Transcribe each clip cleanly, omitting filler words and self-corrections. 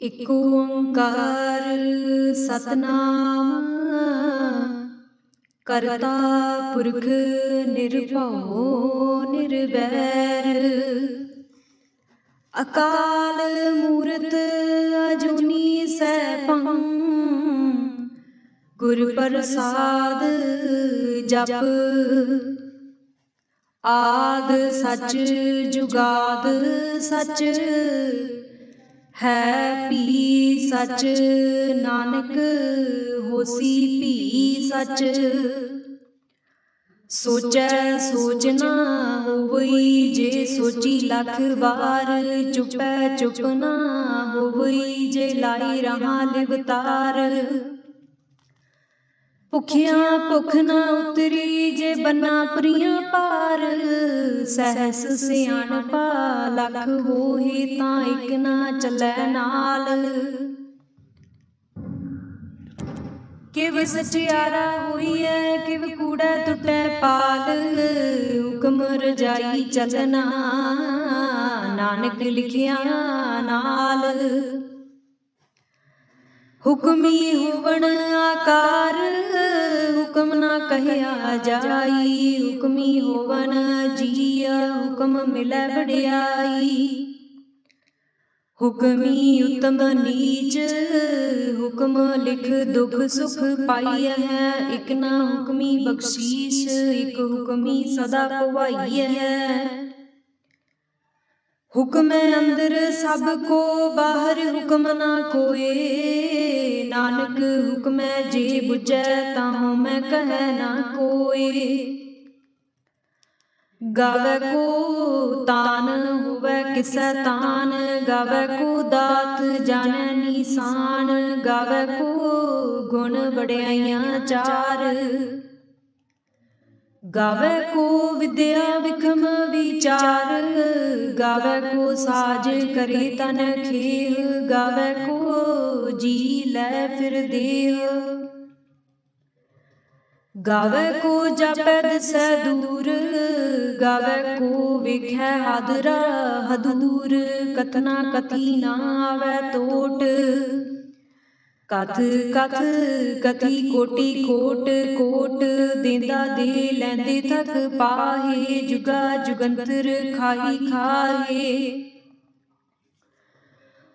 ਇਕ ਓੰਕਾਰ ਸਤਨਾਮ ਕਰਤਾ ਪੁਰਖ ਨਿਰਭਉ ਨਿਰਵੈਰ ਅਕਾਲ ਮੂਰਤ ਅਜੂਨੀ ਸੈਭੰ ਗੁਰ ਪ੍ਰਸਾਦ ਜਪ ਆਦ ਸਚ ਜੁਗਾਦ ਸਚ ਹੈ ਭੀ ਸਚ ਨਾਨਕ ਹੋਸੀ ਭੀ ਸਚ ਸੋਚੈ ਸੋਚ ਨਾ ਹੋਵਈ ਜੇ ਸੋਚੀ ਲੱਖ ਵਾਰ ਚੁਪੈ ਚੁਪ ਨਾ ਹੋਵਈ ਜੇ ਲਾਈ ਰਹਾ ਲਿਵਤਾਰ ਭੁਖਿਆ ਭੁਖ ਨਾ ਉਤਰੀ ਜੇ ਬੰਨਾ ਪ੍ਰੀਆਂ ਪਾਰ ਸਹਿਸ ਸਿਆਣਪਾ ਲੱਖ ਹੋਏ ਤਾਂ ਇਕ ਨਾ ਚੱਲੈ ਨਾਲ ਕਿਵ ਸਚਿਆਰਾ ਹੋਈਐ ਕਿਵ ਕੂੜੈ ਟੁੱਟੈ ਪਾਲ ਹੁਕਮ ਰਜਾਈ ਚੱਲਣਾ ਨਾਨਕ ਲਿਖਿਆ ਨਾਲ ਹੁਕਮੀ ਹੋਵਣ ਆਕਾਰ ਹੁਕਮ ਨਾ ਕਹਿਆ ਜਾਈ ਹੁਕਮੀ ਹੋਵਨ ਜੀਅ ਹੁਕਮ ਮਿਲੈ ਵਡਿਆਈ ਹੁਕਮੀ ਉਤਮ ਨੀਚ ਹੁਕਮ ਲਿਖ ਦੁਖ ਸੁਖ ਪਾਈਐ ਹੈ ਇਕ ਨਾ ਹੁਕਮੀ ਬਖਸ਼ੀਸ਼ ਇਕ ਹੁਕਮੀ ਸਦਾ ਭਵਾਈਐ ਹੈ ਹੁਕਮ ਅੰਦਰ ਸਭ ਕੋ ਬਾਹਰ ਹੁਕਮ ਨਾ ਕੋਏ ਨਾਨਕ ਹੁਕਮੈ ਜੇ ਬੁਝੈ ਤਾਹੂ ਮੈਂ ਕਹਿ ਨਾ ਕੋਏ ਗਾਵੈ ਕੋ ਤਾਨ ਹੋਵੈ ਕਿਸੈ ਤਾਨ ਗਾਵੈ ਕੋ ਦਾਤ ਜਾਣੈ ਨੀਸਾਨ ਗਾਵੈ ਕੋ ਗੁਣ ਵਡਿਆਈਆਂ ਚਾਰ ਗਾਵੈ ਕੋ ਵਿਦਿਆ ਵਿਖਮ ਵਿਚਾਰ ਗਾਵੈ ਕੋ ਸਾਜ ਕਰੇ ਤਨ ਖੇਹ ਗਾਵੈ ਕੋ ਜੀ ਲੈ ਫਿਰ ਦੇਹ ਗਾਵੈ ਕੋ ਜਾਪੈ ਦਿਸੈ ਦੂਰ ਗਾਵੈ ਕੋ ਵੇਖੈ ਹਾਦਰਾ ਹਦੂਰ ਕਥਨਾ ਕਥੀ ਨਾ ਆਵੈ ਟੋਟ ਕਥ ਕਥ ਕਥੀ ਕੋਟੀ ਕੋਟ ਕੋਟ ਦੇਂਦਾ ਦੇ ਲੈਂਦੇ ਥਕ ਪਾਹੇ ਜੁਗਾ ਜੁਗੰਤਰ ਖਾਹੀ ਖਾਹੇ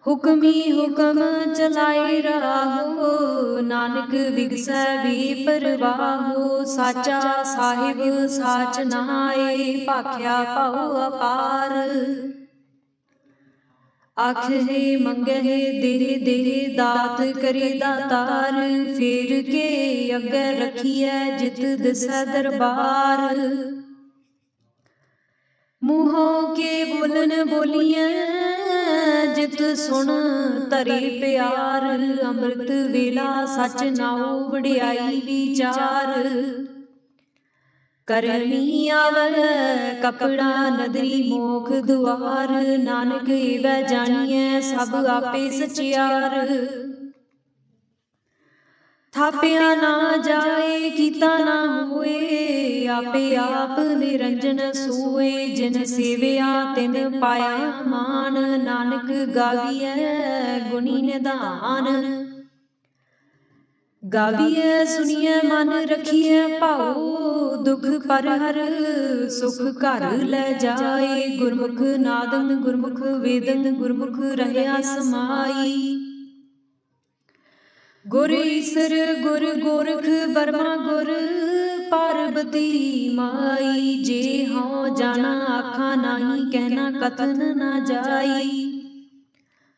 ਹੁਕਮੀ ਹੁਕਮ ਚਲਾਏ ਰਾਹੋ ਨਾਨਕ ਵਿਗਸੈ ਵੀ ਪਰਵਾਹੋ ਸਾਚਾ ਸਾਹਿਬ ਸਾਚ ਨਾਏ ਭਾਖਿਆ ਪਾਉ ਅਪਾਰ ਆਖੇ ਮੰਗਹਿ ਦੇਹ ਦੇਹ ਦਾਤ ਕਰੇ ਦਾਤਾਰ ਫੇਰ ਕੇ ਅੱਗੇ ਰਖੀਐ ਜਿਤ ਦਿਸੈ ਦਰਬਾਰ ਮੂੰਹੋਂ ਕੇ ਬੋਲਨ ਬੋਲੀਐ ਜਿਤ ਸੁਣ ਧਰੇ ਪਿਆਰ ਅੰਮ੍ਰਿਤ ਵੇਲਾ ਸਚ ਨਾਉ ਵਡਿਆਈ ਵਿਚਾਰ ਕਰਨੀ ਆਵੈ ਕਪੜਾ ਨਦਰੀ ਮੋਖ ਦੁਆਰ ਨਾਨਕ ਏਵੈ ਜਾਣੀਐ ਸਭ ਆਪੇ ਸਚਿਆਰ ਥਾਪਿਆ ਨਾ ਜਾਏ ਕੀਤਾ ਨਾ ਹੋਏ ਆਪੇ ਆਪ ਨਿਰੰਜਨ ਸੋਏ ਜਿਨ ਸੇਵਿਆ ਤਿਨ ਪਾਇਆ ਮਾਨ ਨਾਨਕ ਗਾਵੀਐ ਗੁਣੀ ਨਿਧਾਨ ਗਾਵੀਐ ਸੁਣੀਐ ਮਨ ਰਖੀਐ ਭਾਉ ਦੁਖ ਪਰ ਹਰ ਸੁਖ ਘਰ ਲੈ ਜਾਏ ਗੁਰਮੁਖ ਨਾਦੰ ਗੁਰਮੁਖ ਵੇਦੰ ਗੁਰਮੁਖ ਰਹਿਆ ਸਮਾਈ ਗੁਰ ਈਸਰ ਗੁਰ ਗੋਰਖ ਬਰਮਾ ਗੁਰ ਪਾਰਬਤੀ ਮਾਈ ਜੇ ਹਉ ਜਾਣਾ ਆਖਾਂ ਨਾਹੀ ਕਹਿਣਾ ਕਥਨ ਨਾ ਜਾਈ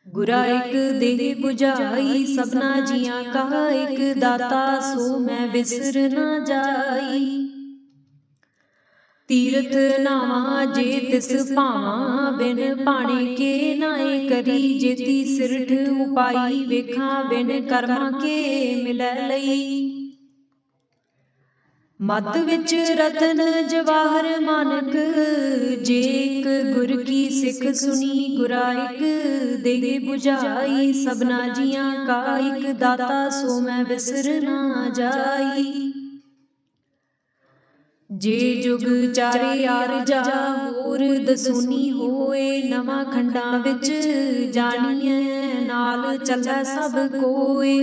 ਗੁਰਾ ਇਕ ਦੇਹ 부ਝਾਈ ਸਭਨਾ ਜੀਆਂ ਕਾ ਇਕ ਦਾਤਾ ਸੋ ਮੈਂ ਬਿਸਰ ਨਾ ਜਾਈ ਤੀਰਥ ਨਾਵਾ ਜੇ ਤਿਸ ਭਾਵਾਂ ਬਿਨ ਭਾਣੇ ਕੇ ਨਾਏ ਕਰੀ ਜੇਤੀ ਸਿਰਠ ਉਪਾਈ ਵੇਖਾਂ ਬਿਨ ਕਰਮਾਂ ਕੇ ਮਿਲੈ ਲਈ ਮਤ ਵਿੱਚ ਰਤਨ ਜਵਾਹਰ ਮਾਨਕ ਜੇ ਇਕ ਗੁਰ ਕੀ ਸਿੱਖ ਸੁਣੀ ਗੁਰਾ ਇਕ ਦੇਹ 부ਝਾਈ ਸਭਨਾ ਜੀਆਂ ਕਾ ਇਕ ਦਾਤਾ ਸੋ ਮੈਂ ਬਿਸਰ ਨਾ ਜਾਈ जे जुग चारे आरजा होर दसूनी होए, नवां खंडां विच जाणीए नाल चलै सब कोए।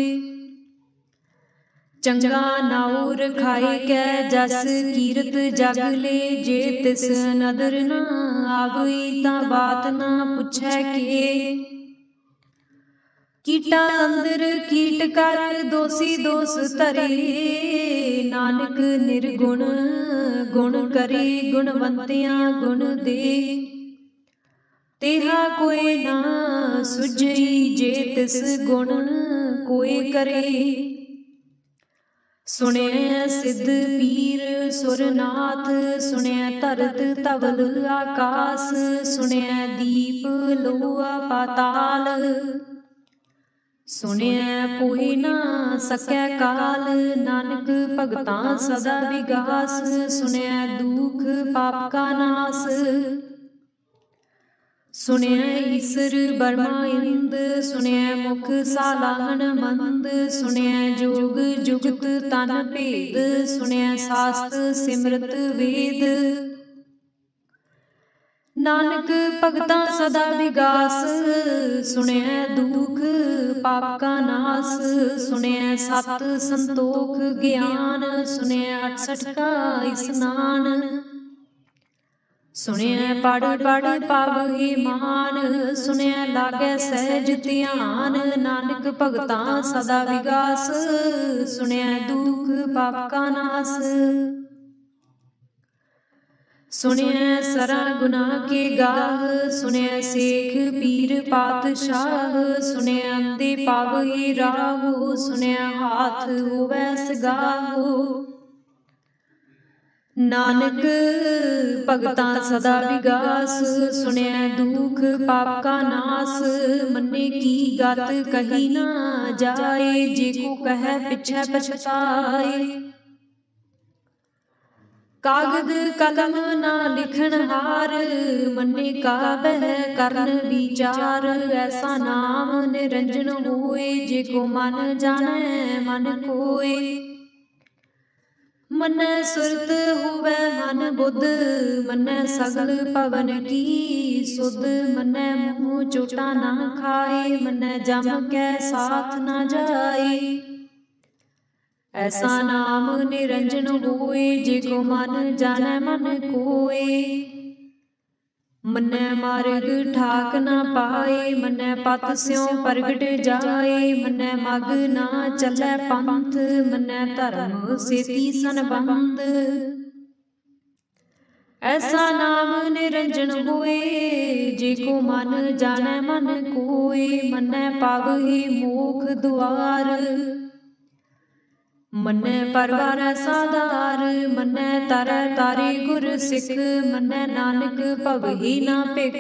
चंगा नाउर खाए कै जस कीरत जग ले, जे तिस नदर न आवई तां बात न पुछै के। कीटा अंदर कीट कर दोषी दोष धरे, नानक निर्गुण गुण करे गुणवंतियां गुण दे। तेहा कोई ना सुझई जे तिस गुण कोई करे। सुनिया सिद्ध पीर सुरनाथ, सुनिया धरत धवल आकाश, सुनिया दीप लोहा पाताल। सुनिया कोई ना सकै काल, नानक भगतां सदा विगास। सुनिया दुख पाप का नास, सुनिया ईसर बर्मा इंद। सुनिया मुख सालाहन मंद, सुनिया जोग जुगत तन भेद। सुनिया शास्त्र सिमरत वेद, नानक भगतां सदा विगास। सुनिया दुख पाप का नास, सुनिया सत संतोख ज्ञान। सुनिया 68 का स्नान, सुनिया पढ़ पढ़ पावहि मान। सुनिया लागै सहज ध्यान, नानक भगतां सदा विगास। सुनिया दुख पाप का नास, सुनिया सरा गुनाह के गाह। सुनिया सेख पीर पातशाह, सुनिया अंधे पावहि राहो। सुनिया हाथ होवै सगाहो, नानक भगतां सदा विगास। सुनिया दुख पाप का नास, मन्ने की गत कही ना जाए। जे को कहे पिछै पछताए, कागद कलम ना लिखन हार। मन्ने का बह करन विचार, ऐसा नाम निरंजन होए। जे को मन जानै मन कोय, मन्नै सुरत होवै मन बुद्ध। मन्नै सगल भवन की सुध, मन्नै मुँह चोटा ना खाए। मन्नै जम कै साथ ना जाए, ऐसा नाम निरंजन होए। जे को मन जानै मन कोय, मन्नै मार्ग ठाक ना पाए। मन्नै पत स्यों प्रगट जाए, मन्नै मग ना चलै पंथ। मन्नै धर्म सेती संबंध, ऐसा नाम निरंजन होए। जे को मन जानै मन कोय, मन्नै पावहि मोख दुआर। मन्नै परवारै साधार, मन्नै तरੈ तारे गुर सिख। मन्नै नानक भवहि ना भिख,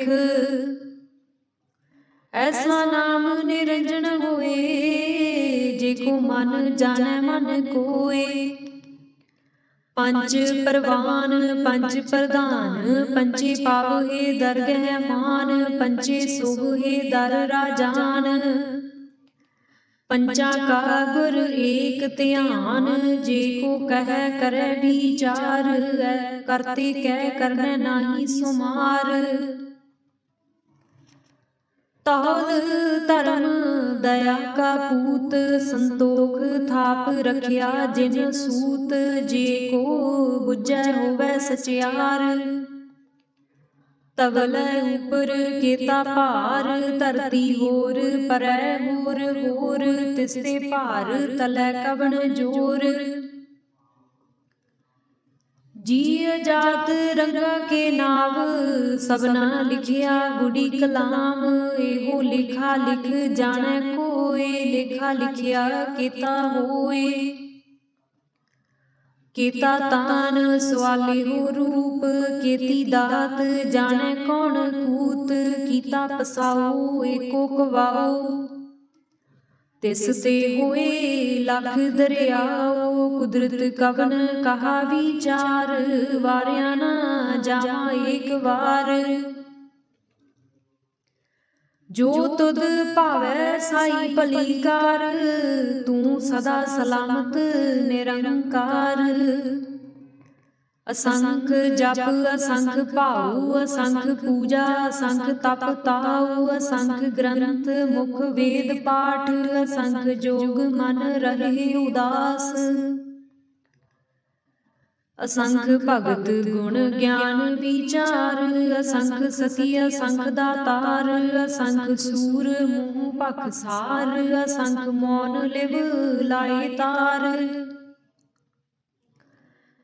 ऐसा नाम निरंजन होए। जे को मन जानै मन कोय, पंच परवान पंच प्रधान। पंचे पावहि दरगह मान, पंचे सोहे दर राजान। पंचा का गुर एक ध्यान, जे को कह करे विचार। करते कह करनै नाही सुमार, तौल धर्म दया का पूत। संतोख थाप रखिया जिन सूत, जे को बुझै होवै सचियार। तवलै ऊपर केता भार, धरती होर परै होर होर। तिसते भार तलै कवन जोर, जीअ जात रंगा के नाव। सबना लिखिया गुडी कलाम, एहो लेखा लिख जानै कोय। लेखा लिखिया केता होय, केता तान सवाले हो रूप। केती दात जाने कौन कूत, कीता पसाओ एको कवाओ। तिस ते होए लख दरियाओ, कुदरत कवन कहा विचार। वारिया ना जावा एक बार, जो तुद भावै साई भली कार। तू सदा सलामत निरंकार, असंख जप असंख भाऊ असंख पूजा असंख तप ताऊ असंख ग्रंथ मुख वेद पाठ असंख जोग मन रहे उदास। असंख भगत गुण ज्ञान विचार असंख सती असंख दातार असंख सूर मुँह पखसार असंख मौन लिव लाए तार।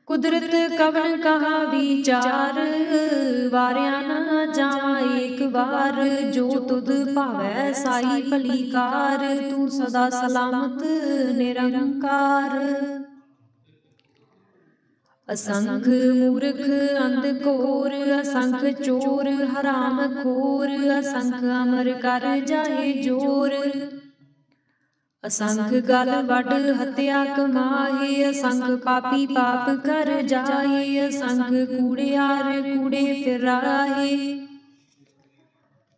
कुदरत कवन कहा विचार वारिया न जावा एक बार। जो तुद भावै साई भली कार तू सदा सलामत निरंकार। असंख मूर्ख अंधकोर असंख चोर हराम खोर असंख अमर कर जाए जोर। असंख गल वड हत्या कमाए असंख पापी पाप कर जाए। असंख कूड़ियार कूड़े फिराए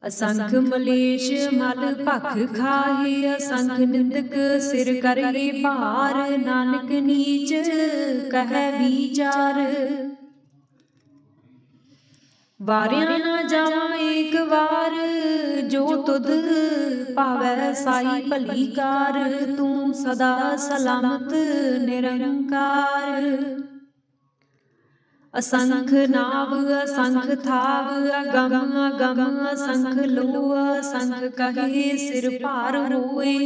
असंख मलेश मल भख खाए। असंख निंदक सिर करे भार नानक नीच कह विचार। वारिया न जावा एक बार जो तुद भावै साई भली कार तू सदा सलामत निरंकार। असंख नाव असंख थाव अगम अगम असंख लोह असंख कहे सिर भार होए।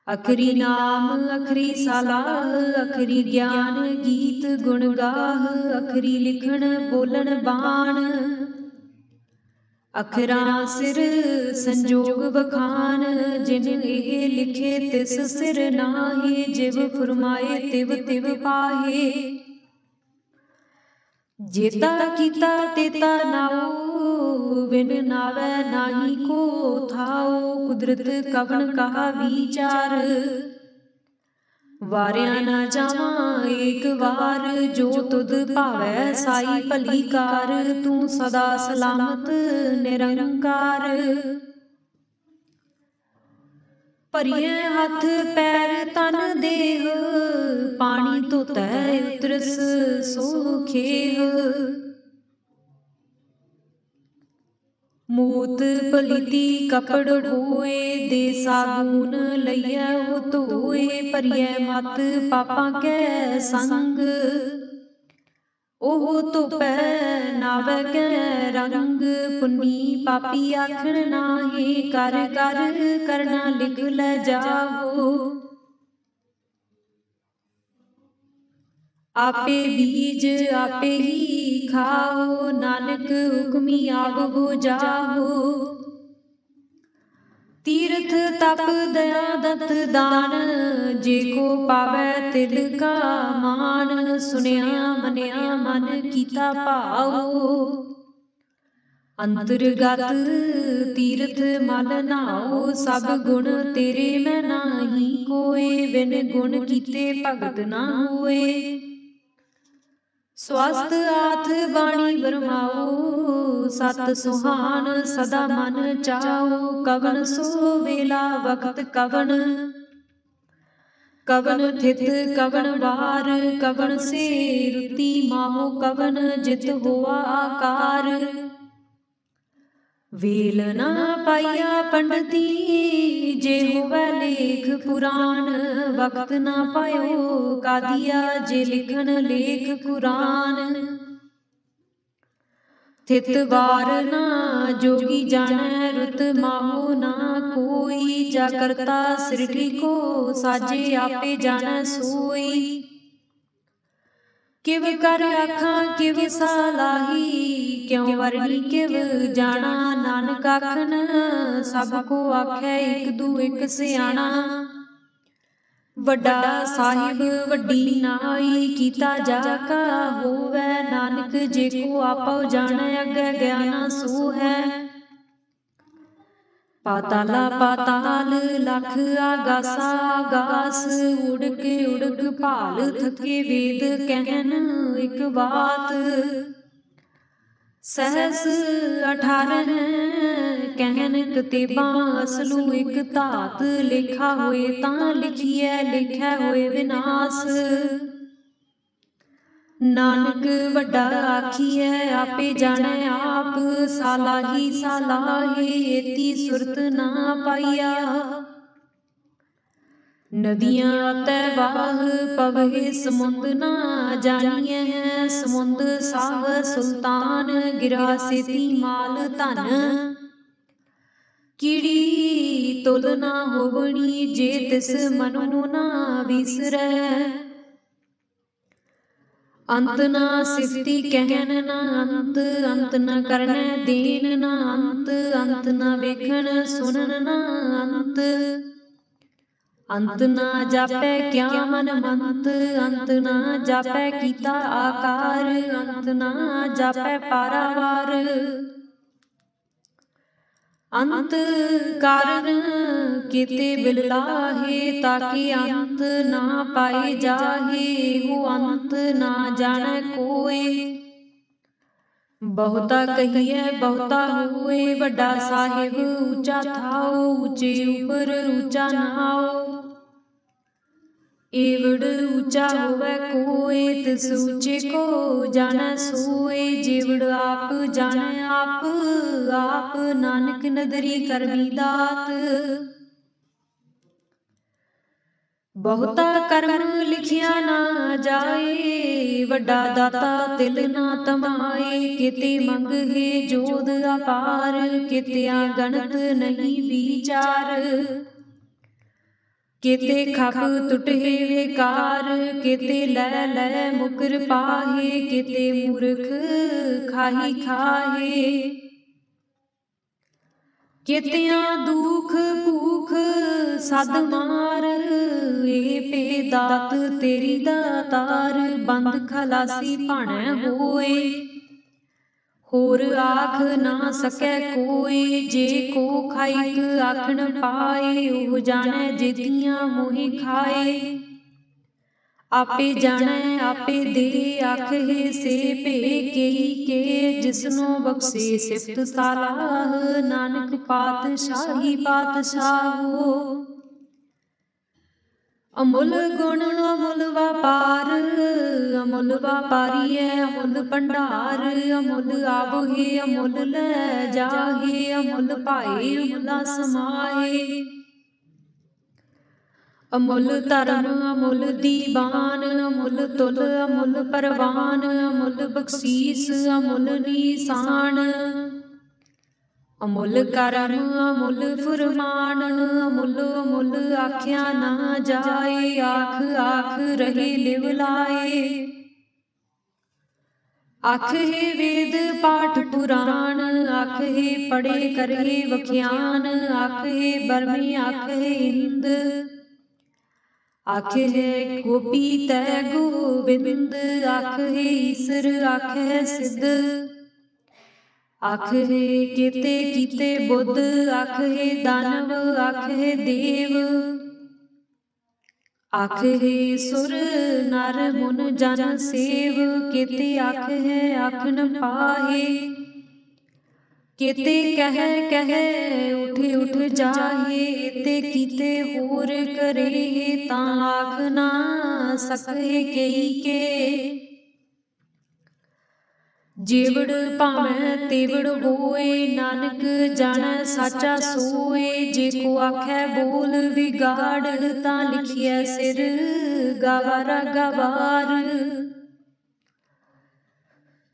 अखरी नाम अखरी सलाह अखरी ज्ञान गीत गुण गाह अखरी लिखण बोलन बाण। अखरा सिर संजोग बखान जिन एह लिखे तिस सिर नाहे। जिव फुरमाए तिव तिव पाहे जेता कीता तेता नाओ बिन नावै नाही को थाओ। कुदरत कवन कहा विचार वारिया न जावा एक बार। जो तुद भावै साई भली कार तू सदा सलामत निरंकार। भरिए हथ पैर तन देह पानी धोतै उतरस सो खेह। मूत पलीती कपड़ होए दे साबून लइयै ओ धोए। भरिए मत पापा कै संग ओह धोपै नावै कै रंग। पुन्नी पापी आखण नाहे कर कर करना लिख लै जाओ। आपे बीज आपे ही खाओ नानक हुक्मी आव हो जाओ। तीर्थ तप दया दत्त दान जे को पावै तिल का मान। सुनिया मनिया मन कीता भाओ अंतरगत तीर्थ मल नाओ। सब गुण तेरे मैं नाही कोय बिन गुण कीते भगत ना होए। स्वस्थ आथ बाणी बरमाओ सत सुहान सदा मन चाओ। कवन सो वेला वक्त कवन कवन थित कवन वार कवन से रुति माहो कवन जित होआ आकार। वेल ना पाइया पंडिती जे होवै लेख पुराण। वक्त ना पायो कादिया जे लिखन लेख कुरान। थित वार ना जोगी जानै रुत माहो ना कोई। जा करता सृष्टि को साजे आपे जानै सोई। किव कर आखां किव सलाही क्यों वरनी किव जाना। नानक आखन सब को आखै एक दू एक सियाणा। वड्डा साहिब वड्डी नाई कीता जाका होवै। नानक जे को आपो जानै अगे ज्ञाना सो है। पाताला पाताल लख आगासा आगास। उड़क भाल थके वेद कहन एक बात। सहस 18 कहन कतेबा असलू एक धात। लेखा होए तां लिखिए लेखै होए विनाश। नानक वड्डा आखिए आपे जाने आप, सालाही सालाहे एती सुरत ना पाइया। नदियाँ तैवाह पवहे समुंद ना जानिए हैं, समुंद साह सुल्तान गिरा सेती माल धन। कीड़ी तुल ना होवनी जे तिस मनो ना विसरै, अंत ना सिफती कहन ना अंत, अंत न करने देन ना अंत, अंत न वेखन सुनन ना अंत। अंत ना जापै क्या मन मंत, अंत ना जापै कीता आकार, अंत ना जापै पारावार। अंत कारण केते बिललाहे, ताकि अंत ना पाए जाहे, हो अंत ना जाने कोय। बहुता कहिए बहुता होए, वड्डा साहिब ऊंचा थाओ, ऊंचे ऊपर ऊंचा नाओ। एवड़ ऊंचा होवे कोय, तिस ऊंचे को जाने सोए। जेवड़ आप जाने आप, आप नानक नदरी करमी दात। बहुता कर्म लिखिया ना जाए, वड्डा दाता तिल ना तमाए। किते मंग है जोध अपार, कित्या गणत नहीं विचार। केते खप टुटे बेकार, केते लै लै मुकर पाहे, केते मूर्ख खाही खाहे। केतिया दुख भूख सद मार, ए पे दात तेरी दातार। बंद खलासी भाणे होए, होर आख ना सकै कोय। जे को खाइक आखन पाए, ओह जाने जेतियां मोहि खाए। आपे जाने आपे दे आखे से पे केई के, जिसनो बख्शे सिफत सालाह। नानक पातशाही पातशाहो, अमुल गुण अमुल व्यापार। अमुल व्यापारी है अमुल भंडार, अमुल आवहे अमुल लै जाहे। अमुल पाए अमुला समाए, अमुल धर्म अमुल दीवान। अमुल तुल अमुल परवान, अमुल बख्शीस अमुल निशान। अमुल करम अमुल फुरमान, अमुल अमुल आख्या ना जाए। आख आख रहे लिव लाए, आख है वेद पाठ पुराण। आख है पढ़े करे वख्यान, आख है बरमे आख है इंद। आख है गोपी तै गोविंद, आख है ईसर आख है सिद्ध। आख है केते कीते बुद्ध, आख है दानव आख है देव। आख है सुर नर मुन जन सेव, केते आख है आखन पाहे। केते कह कह उठ उठ जाहे, एते कीते होर करे। तां आख ना सके केई के, जेवड़ भावै तेवड़ होए। नानक जाने साचा सोए, जे को आखै बोल विगाड़। तां लिखिए सिर गवारा गवार।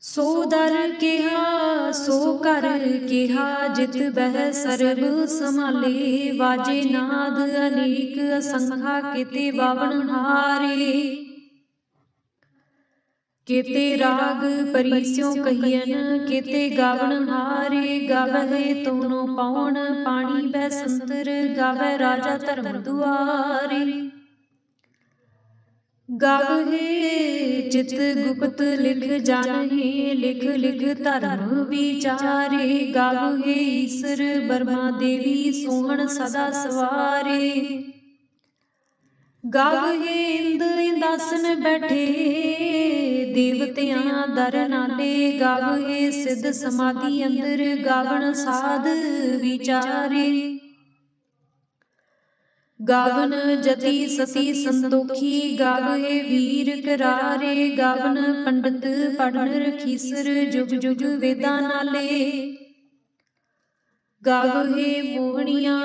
सो दर केहा सो कर केहा, जित बह सर्ब संभाले। वाजे नाद अनेक असंखा, केते बावन हारे। केते राग परिस्यों कहियन, केते गावन हारे। गावहे तोनो पाउन पानी बह संतर, गावै राजा धर्म दुआरे। गावहे चित गुप्त लिख जानहे, लिख लिख धर्म विचारे। गावहे ईसर बर्मा देवी सोहन सदा सवारे। गावहे इंद इंदासन बैठे, देवतियां दर नाले। गावहे सिद्ध समाधि अंदर, गावन साध विचारे। गावन जति सती संतोखी, गावहे वीर करारे, गावन पंडित पढ़न रखीसर, जुग जुग वेदा नाले। गावहे मोहनिया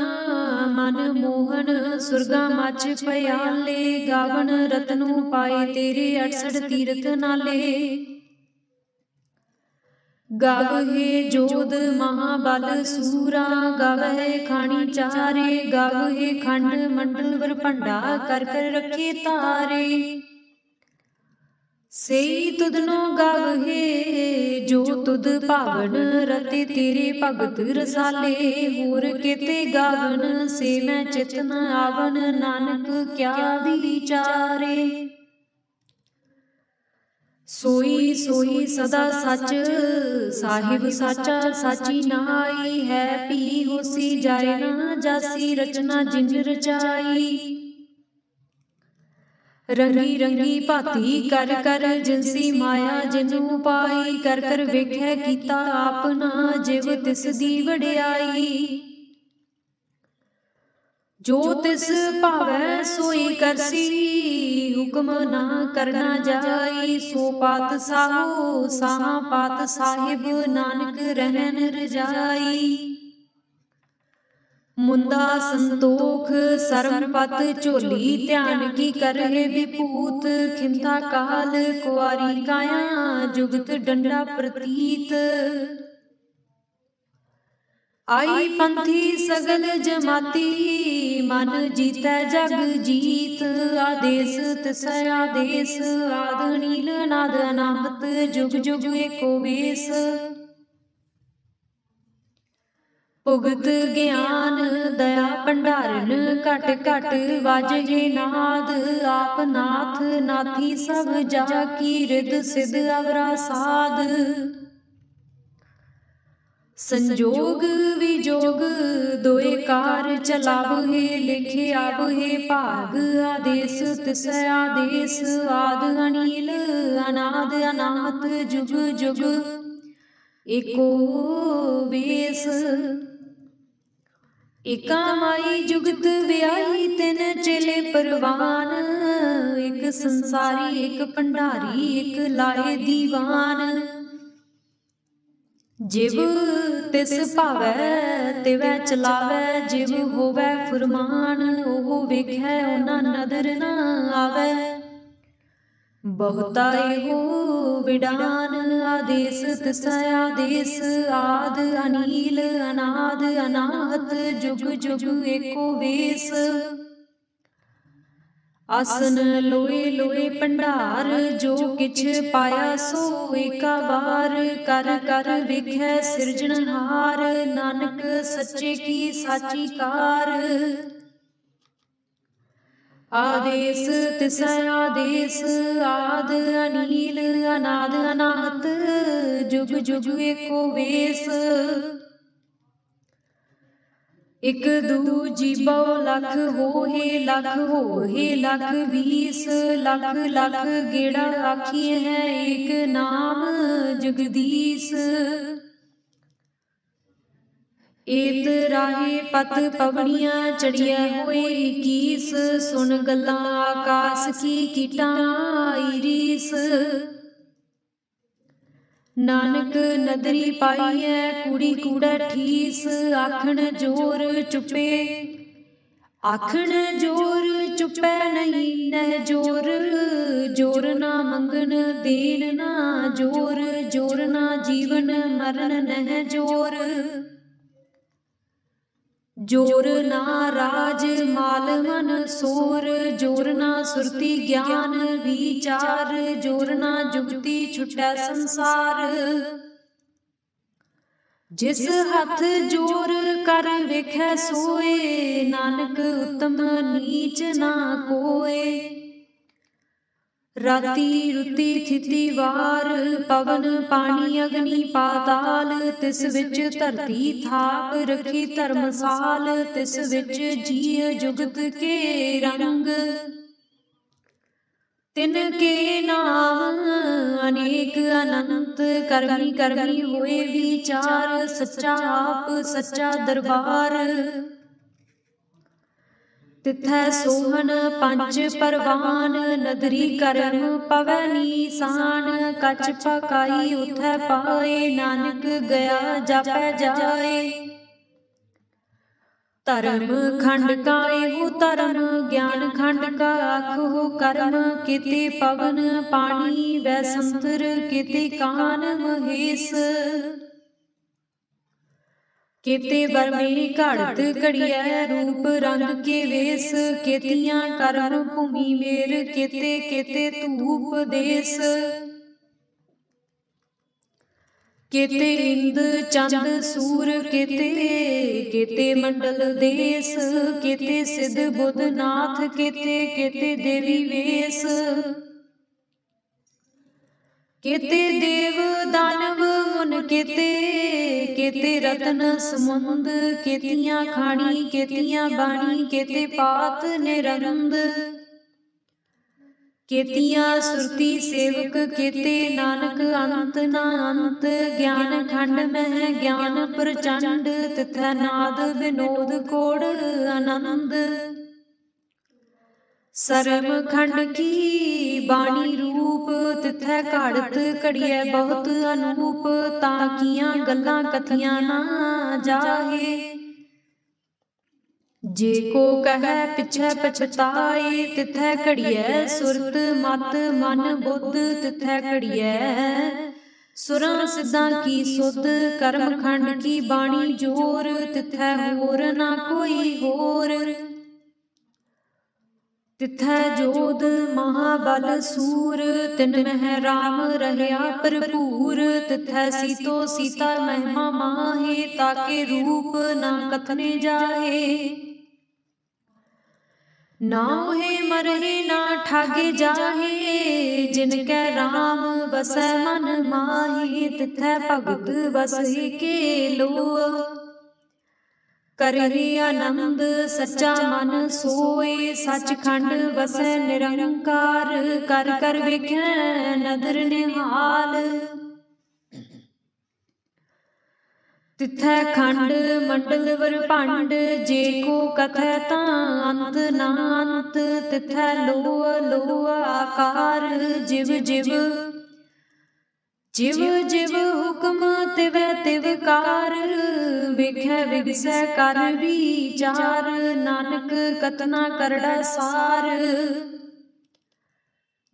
मन मोहन, सुरगा मच पयाले, गावन रतनु पाए तेरे 68 तीरथ नाले। गावहे जोध महाबल सूरा, गावहे खानी चारे, गावहे खंड मंडल वर भंडा, कर कर रखे तारे। सेई तुधनो गावहे जो तुध भावन, रते तेरे भगत रसाले। होर केते गावन से मैं चित न आवन, नानक क्या विचारे। सोई सोई सदा सच, साहिब साचा साची नाई, है पी होसी जाए ना जासी, रचना जिन रचाई। रंगी रंगी भाती कर कर, जिनसी माया जिनु पाई, कर कर वेख्या कीता आपना, जिव तिस दी वडियाई। जो तिस भावै सोई करसी, हुक्म ना करना जाई। सो पात साहो साहा पात साहिब, नानक रहन रजाई। मुंदा संतोख सरमपत झोली, ध्यान की करहे विभूत। खिंता काल कुआरी काया, जुगत डंडा प्रतीत। आई पंथी सगल जमाती, मन जीतै जग जीत। आदेश तिस आदेश, आद नील नाद अनाहत, जुग जुग एको बेस। भुगत ज्ञान दया भंडारन, घट घट वाजहे नाद। आप नाथ नाथी सब जाकी, रिद सिद्ध अवरा साध। संजोग विजोग दोए कार, चलावहे लिखे आवहे भाग। आदेश तिस आदेश, आद अनील अनाद अनाहत, जुग जुग एको बेस। एका माई जुगत व्याई, तिन चेले परवान। एक संसारी एक भंडारी, एक लाए दीवान। जिव तिस भावै तिवै चलावै, जिव होवै फुरमान। ओह वेखै ओना नदर न आवै, बहुता एहो विडान। आदेश तिस आदेश, आद अनील अनाद अनाहत, जुग जुग एको बेस। आसन लोए लोए भंडार, जो किछ पाया सो एका बार। कर कर वेखै सिरजनहार, नानक सच्चे की साची कार। आदेश तिस आदेश, आद अनील अनाद अनाहत, जुग जुग एको बेस। एक दू जीबो लख होहे, लख होहे लख बीस। लख लख गेड़ा आखिए है, एक नाम जगदीश। एत राहे पत पवड़ियां, चढ़िया होए 21। सुन गल्लां आकाश की कीटां आई रीस। नानक नदरी पाई है कूड़ी कूड़ा ठीस। आखण जोर चुपे आखण जोर चुपै नहीं नह जोर। जोर ना मंगन देन ना जोर। जोर ना जीवन मरण नह जोर। जोर ना राज माल मन सोर। जोर ना सुरती ज्ञान विचार। जोर ना जुगती छुटै संसार। जिस हथ जोर कर वेखै सोए। नानक उत्तम नीच ना कोय। राती रुती थिति वार। पवन पानी अग्नि पाताल। तिस विच धरती थाप रखी धर्मसाल। तिस विच जीव जुगत के रंग। तिन के नाम अनेक अनंत। करमी करमी होए विचार। सच्चा आप सच्चा दरबार। तिथै सोहन पंच परवान, नदरी करम पवै नीसान। कच पकाई उथै पाए, नानक गया जापै जाए। धर्म खंड का एहो धर्म, ज्ञान खंड का आखो कर्म। केते पवन पानी वै संतर, केते कान महेश। केते बरमे घड़त घड़िया, रूप रंग के वेश। केतियां कर्म भूमि मेर, केते केते धूप देश। केते इंद चंद सूर, केते केते मंडल देश। केते सिद्ध बुध नाथ, केते केते देवी वेश। केते देव दानव मुन, केते केते रतन समुंद। केतियां खानी केतियां बाणी, केते पात निरंद। केतियां सुरती सेवक, केते नानक अंत ना अंत। ज्ञान खंड मह ज्ञान प्रचंड, तिथै नाद विनोद कोड़ आनंद। सरम खंड की बाणी रूप, तिथै घाड़त घड़िया बहुत अनूप। ताकियां गल्लां कथियां ना जाहे, जे को कह पिछै पछताए। तिथै घड़िया सुरत मत मन बुद्ध, तिथै घड़िया सुरां सिद्धां की सुध। कर्म खंड की बाणी जोर, तिथै होर ना कोई होर। तिथै जोध महाबल सूर, तिन मह राम रहया भरपूर। तिथै सीतो सीता महिमा माहे, ताके रूप ना कथने जाहे। ना मोहे मरहे ना ठागे जाहे, जिनकै राम बसै मन माहे। तिथै भगत बसहि के लोआ, करहि आनंद सच्चा मन सोए। सचखंड बसै निरंकार, कर कर वेखै नदर निहाल। तिथै खंड मंडल वरभंड, जे को कथै तां अंत ना अंत। तिथै लोआ लोआ आकार, जिव जिव जिव जिव हुक्म तिवै तिवकार। वेखै विगसै कर विचार, नानक कतना करड़ा सार।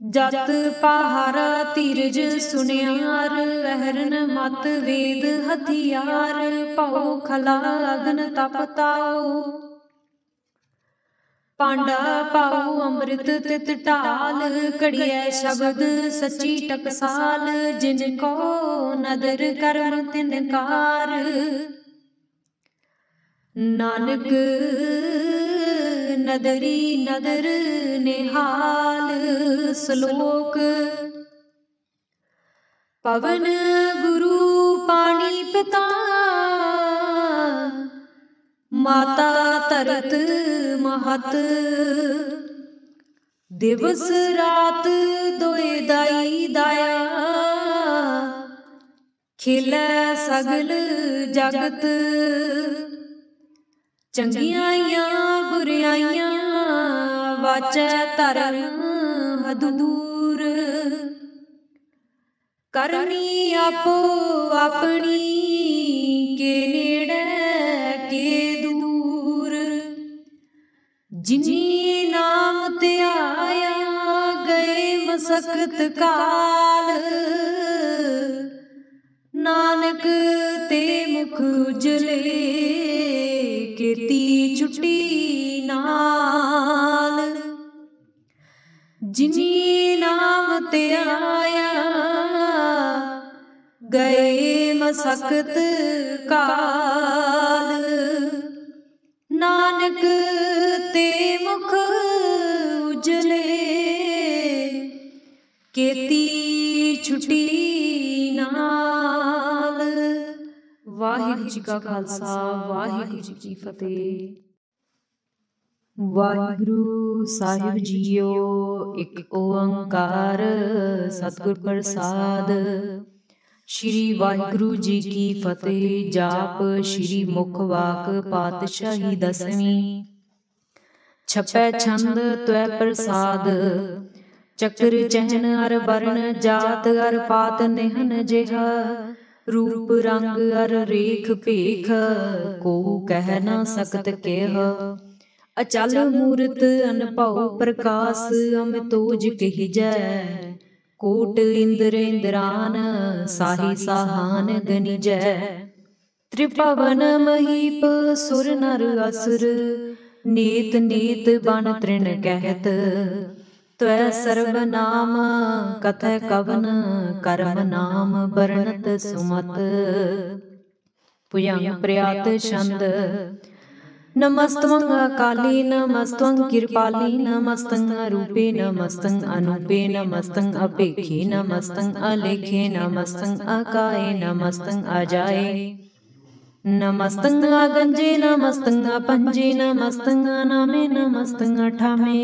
जत पहारा धीरज सुनियार, अहरन मत वेद हथियार। भौ खला अगन तप ताओ, पांडा पाओ अमृत तित ढाल। घड़िया शब्द सच्ची टकसाल, जिनको नदर कर्म तिनकार। नानक नदरी नदर निहाल। श्लोक पवन गुरु पानी पिता, माता तरत महत। दिवस रात दोए दाई दाया, खिलै सगल जगत। चंगियाइयां बुरियाइयां, वाचै धर्म हदूर। करनी आपो अपनी, के नेड़े के दूर। जिनी नाम ते आया, गए मसकत काल। नानक ते मुख उजले, केती छुट्टी नाल। जिनी नाम ते आया, गए मसकत काल। नानक ते मुख उजले, केती छुट्टी नाल। वाहिगुरू जी का खालसा, वाहिगुरू जी की फतेह। वाहिगुरू साहिब जीओ, एक ओंकार सतगुर प्रसाद। श्री वाहिगुरू जी की फतेह। जाप श्री मुख वाक पातशाही दसवीं। छपै छंद त्वै प्रसाद, चक्र चहन अर वर्ण जात अर पात निहन जेहा, रूप रंग अर रेख भेख को कह न सकत केह। अचल मूरत अनभव प्रकाश अमितोज कहिजै, कोट इंद्र इंद्रान साहि साहान गनिजै। त्रिभवन महीप सुर नर असुर, नेत नेत बन तृण कहत। त्वै सर्वनाम कथय कवन, कर्म नाम वर्णत सुमत। भुजंग प्रयात छंद, नमस्त्वं अकाले नमस्त्वं कृपाले नमस्तं अरूपे नमस्तं अनूपे नमस्तं अपेखे नमस्तं अलेखे नमस्तं अकाये नमस्तं अजाये। नमस्तं अगंजे नमस्तं अपंजे नमस्तं अनामे नमस्तं अठामे।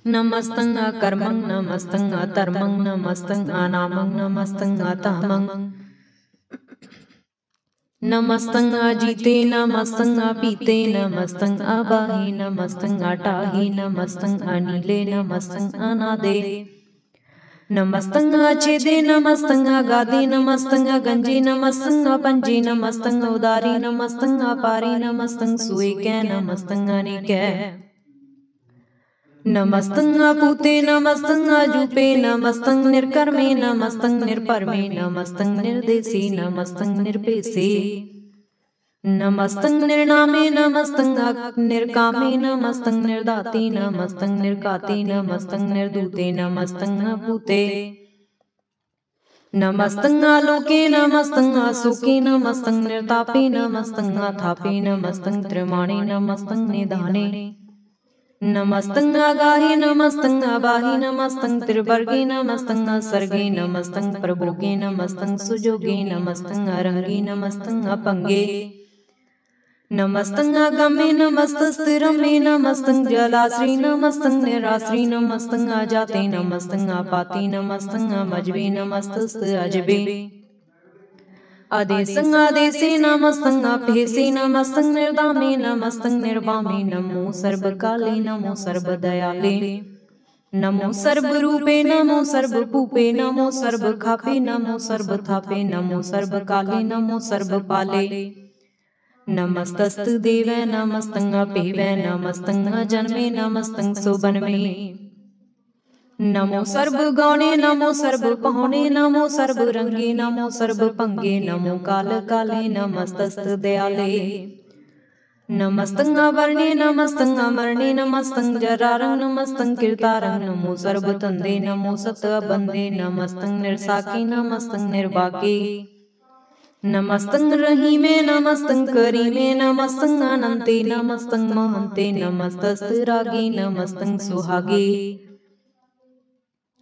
नमस्तं अकर्मं नमस्तं अधर्मं नमस्तं अनामं नमस्तं अतामं। नमस्तं अजीते नमस्तं अपीते नमस्तं अबाहे नमस्तं अटाहे नमस्तं अनीले नमस्तं अनादे। नमस्तं अछेदे नमस्तं अगाधे नमस्तं अगंजे नमस्तं अपंजे नमस्तं उदारे नमस्तं अपारे नमस्तं सुएकै नमस्तं अनेकै। नमस्तं अपूते नमस्तं अजूपे नमस्तं निर्कर्मे नमस्तं निर्परमे नमस्तं निर्देशे नमस्तं निर्पेशे। नमस्तं निर्नामे नमस्तं निर्कामे नमस्तं निर्दाते नमस्तं निर्काते नमस्तं निर्दूते नमस्तं अपूते। नमस्तं आलोके नमस्तं आसुके नमस्तं निर्तापे नमस्तं अथापे नमस्तं त्रिमाणे नमस्तं निधाने। नमस्तं अगाहे नमस्तं अबाहे नमस्तं त्रिवर्गे नमस्तं असर्गे नमस्तं प्रभोगे नमस्तं सुजोगे नमस्तं अरंगे नमस्तं अपंगे। नमस्तं अगमे नमस्तस्थिरमे नमस्तं जलाश्री नमस्तं निराश्री नमस्तं अजाते नमस्तं अपाते नमस्तं अमजबे नमस्तस्त अजबे। आदेशं आदेशे नमस्तं अभेसे नमस्तं निर्दामे नमस्तं निर्वामे। नमो सर्वकाले नमो सर्वदयाले। नमो सर्वरूपे नमो सर्वभूपे नमो सर्वखापे नमो सर्वथापे नमो सर्वकाले नमो सर्वपाले। नमस्तस्तु देवै नमस्तं अपेवै नमस्तं अजन्मे नमस्तं सुबन्मे। नमो सर्वगौणे नमो सर्वपहुणे नमो सर्वरंगे नमो सर्वभंगे नमो काल काले नमस्तस्तु दयाले। नमस्तं अवर्णे नमस्तं अमरणे नमस्तं जरारं नमस्तं कीर्तारं नमो सर्वतंदे नमो सतबंदे नमस्तं निर्साके नमस्तं निर्वाके। नमस्तं रहीमे नमस्तं करीमे नमस्तं अनंते नमस्तं महंते नमस्तस्तु रागे नमस्तं सुहागे।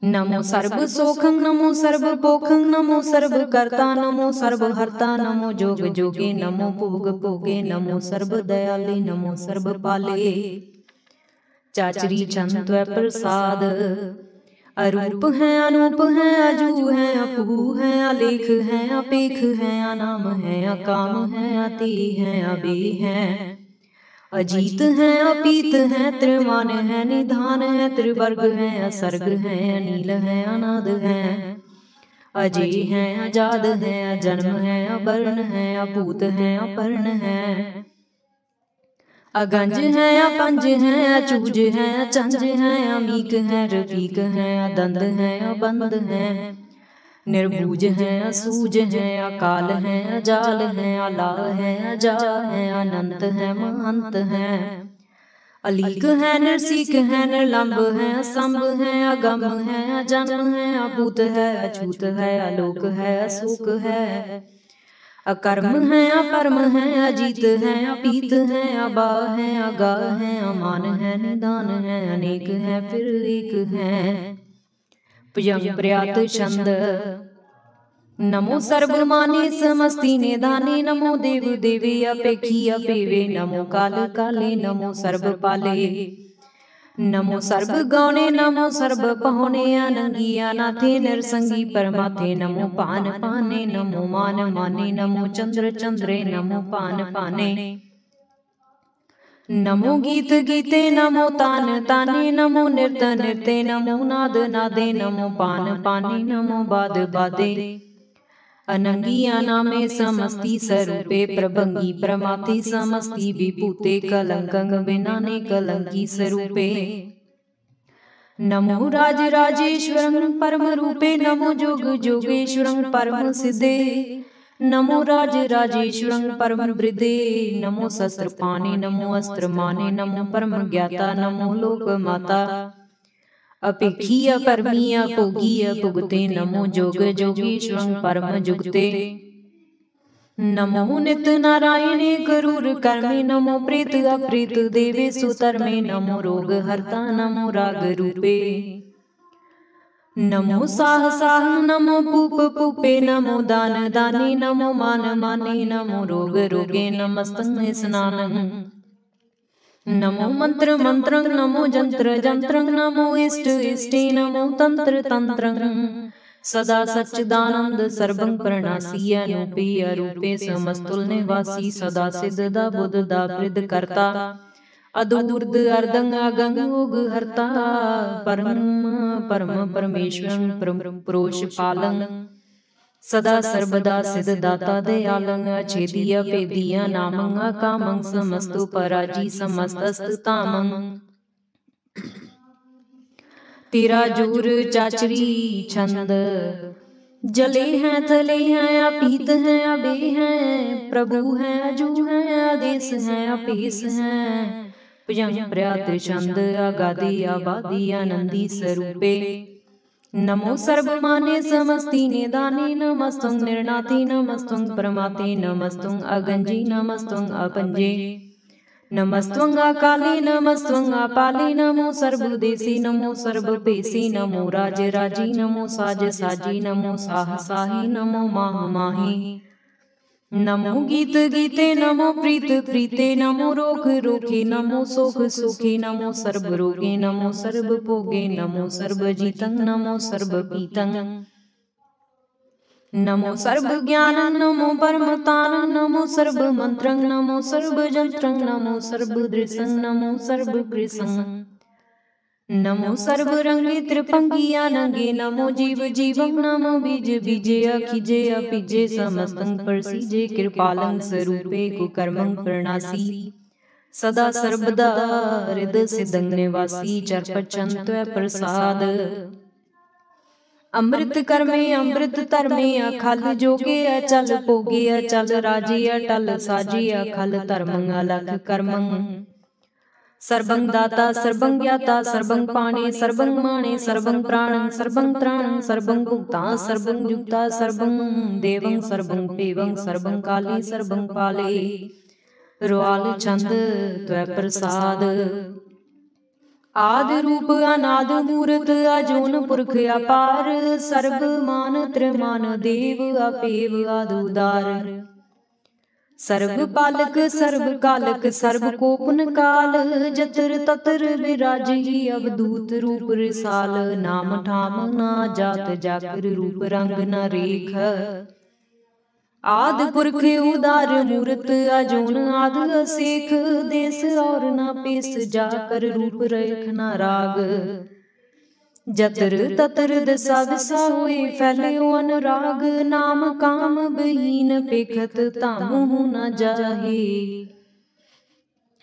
नमो सर्वसोखं नमो सर्वपोखं नमो सर्वकर्ता नमो सर्वहर्ता नमो जोग जोगे नमो भोग भोगे नमो सर्वदयाले नमो सर्वपाले। चाचरी छंद त्वै प्रसाद, अरूप है अनूप है अजू है अपू है अलेख है अपेख है अनाम है अकाम है अति है अबे है। अजीत है अपीत है त्रिमान है निधान है त्रिवर्ग है असर्ग है अनील है अनाद है। अजय है अजाद है अजन्म है अवर्ण है अपूत है अपर्ण है। अगंज है अपंज है अचूज है अचंज है अमीक है रफीक है अदंद है अबंद है। निर्बूज है असूज है अकाल है अजाल है अला है अजा है अनंत है महंत है। अलीक है निर्सीक है निर्लंब है असंभ है अगम है अजन्म है अभूत है अछूत है अलोक है अशोक है। अकर्म है अपरम है अजीत है अपीत है अबा है अगा है अमान है निदान है अनेक है फिर एक है। भुजंग प्रयात छंद, नमो सर्वमाने समस्ति निधाने नमो देव देवे अपेखी अपेवे नमो काल काले नमो सर्वपाले। नमो सर्वगौणे नमो सर्वपहुणे अनंगी अनाथे नरसंगी परमाथे नमो पान पाने नमो मान माने नमो चंद्र चंद्रे नमो पान पाने। नमो गीत गीते नमो तान ताने नमो नृत नृते नमो नाद नादे नमो पान पाने नमो बाद बादे अनंगिया नामे समस्ति स्वरूपे प्रभंगी प्रमाति समस्ति विभूते कलंकंग बिनाने कलंकी स्वरूपे नमो राज राजेश्वरं परम रूपे नमो जोग जोगेश्वरं परम सिद्धे नमो राज राजेश्वरं परम वृद्धे नमो शस्त्र पाने नमो अस्त्र माने नमो परम ज्ञाता नमो लोक माता अपेक्षीय परमीय भोगीय भुगते नमो जोग जोगेश्वरं परम जुगते नमो नित नारायणे गरुर कर्मे नमो प्रेत अप्रेत देवे सुतर्मे नमो रोग हर्ता नमो राग रूपे नमो साह साह नमो पूप पूपे नमो दान दाने नमो मान माने नमो रोग रोगे नमस्तं स्नानं नमो मंत्र मंत्रं नमो जंत्र जंत्रं नमो इष्ट इष्टे नमो तंत्र तंत्रं सदा सच्चिदानंद सर्वं प्रणासी अनूपे अरूपे समस्तुल निवासी सदा सिद्धदा बुद्धदा वृद्ध करता अदूर्द अर्धंग अगंग उग हरता परम परम परमेश्वरं पुरुष पालं सदा सर्वदा सिद्ध दाता दयालं छेदिया पेदिया नामं अकामं समस्तु पराजी समस्तस्तामं तेरा जोर चाचरी छंद जले हैं थले हैं अपीत हैं अबे हैं प्रभु हैं अजू हैं आदेश हैं अपेस हैं भुजंग प्रयात छंद अगादि आबादी आनंदी स्वरूपे नमो सर्वमाने समस्ति निदाने नमस्तं निर्णाते नमस्तं परमाते नमस्तं अगंजी नमस्तं अपंजे नमस्त्वं अकाले नमस्त्वं अपाले नमो सर्वदेशी नमो सर्वपेशी नमो राज राजी नमो साज साजी नमो साह साही नमो माह माही नमो गीत गीते नमो प्रीत प्रीते नमो रोग रोगे नमो सोख सुखे नमो सर्व रोगे नमो सर्व भोगे नमो सर्व जीतं नमो सर्व पीतं नमो सर्व ज्ञान नमो परमतान नमो सर्व मंत्रं नमो सर्व जंत्रं नमो सर्व दृशं नमो सर्व कृशं नमो सर्व रंगे त्रिपंगिया नंगे नमो जीव जीवं नमो बीज बीजे अखिजे अपिजे समस्तं परसीजे कृपालं स्वरूपे कुकर्मं प्रणासी सदा सर्वदा हृदय सिद्धं निवासी चरपचंत्व प्रसाद अमृत कर्मे अमृत धर्मे अखल जोगे अचल भोगे अचल राजे अटल साजे अखल धर्मं अलख कर्मं सर्वं दाता सर्वं ज्ञाता सर्वं पाणे सर्वं माणे सर्वं प्राणं सर्वं त्राणं सर्वं भुक्ता सर्वं युक्ता सर्वं देवं सर्वं पेवं सर्वं काले सर्वं पाले रुआल छंद त्वै प्रसाद आदि रूप अनाद मूर्त अजून पुरख अपार सर्व मान त्रिमान देव अपेव आदुदार सर्व पालक सर्व कालक सर्व कोपन काल जतर ततर विराजी अवधूत रूप रिसाल नाम ठाम ना जात जाकर रूप रंग न रेख आदि पुरख उदार मूर्त अजून आद असेख देश और न पेश जाकर रूप रखना राग जतर ततर दशा दिशा हुए फैल्यो अनुराग नाम काम बहीन पेखत तामु न जाहे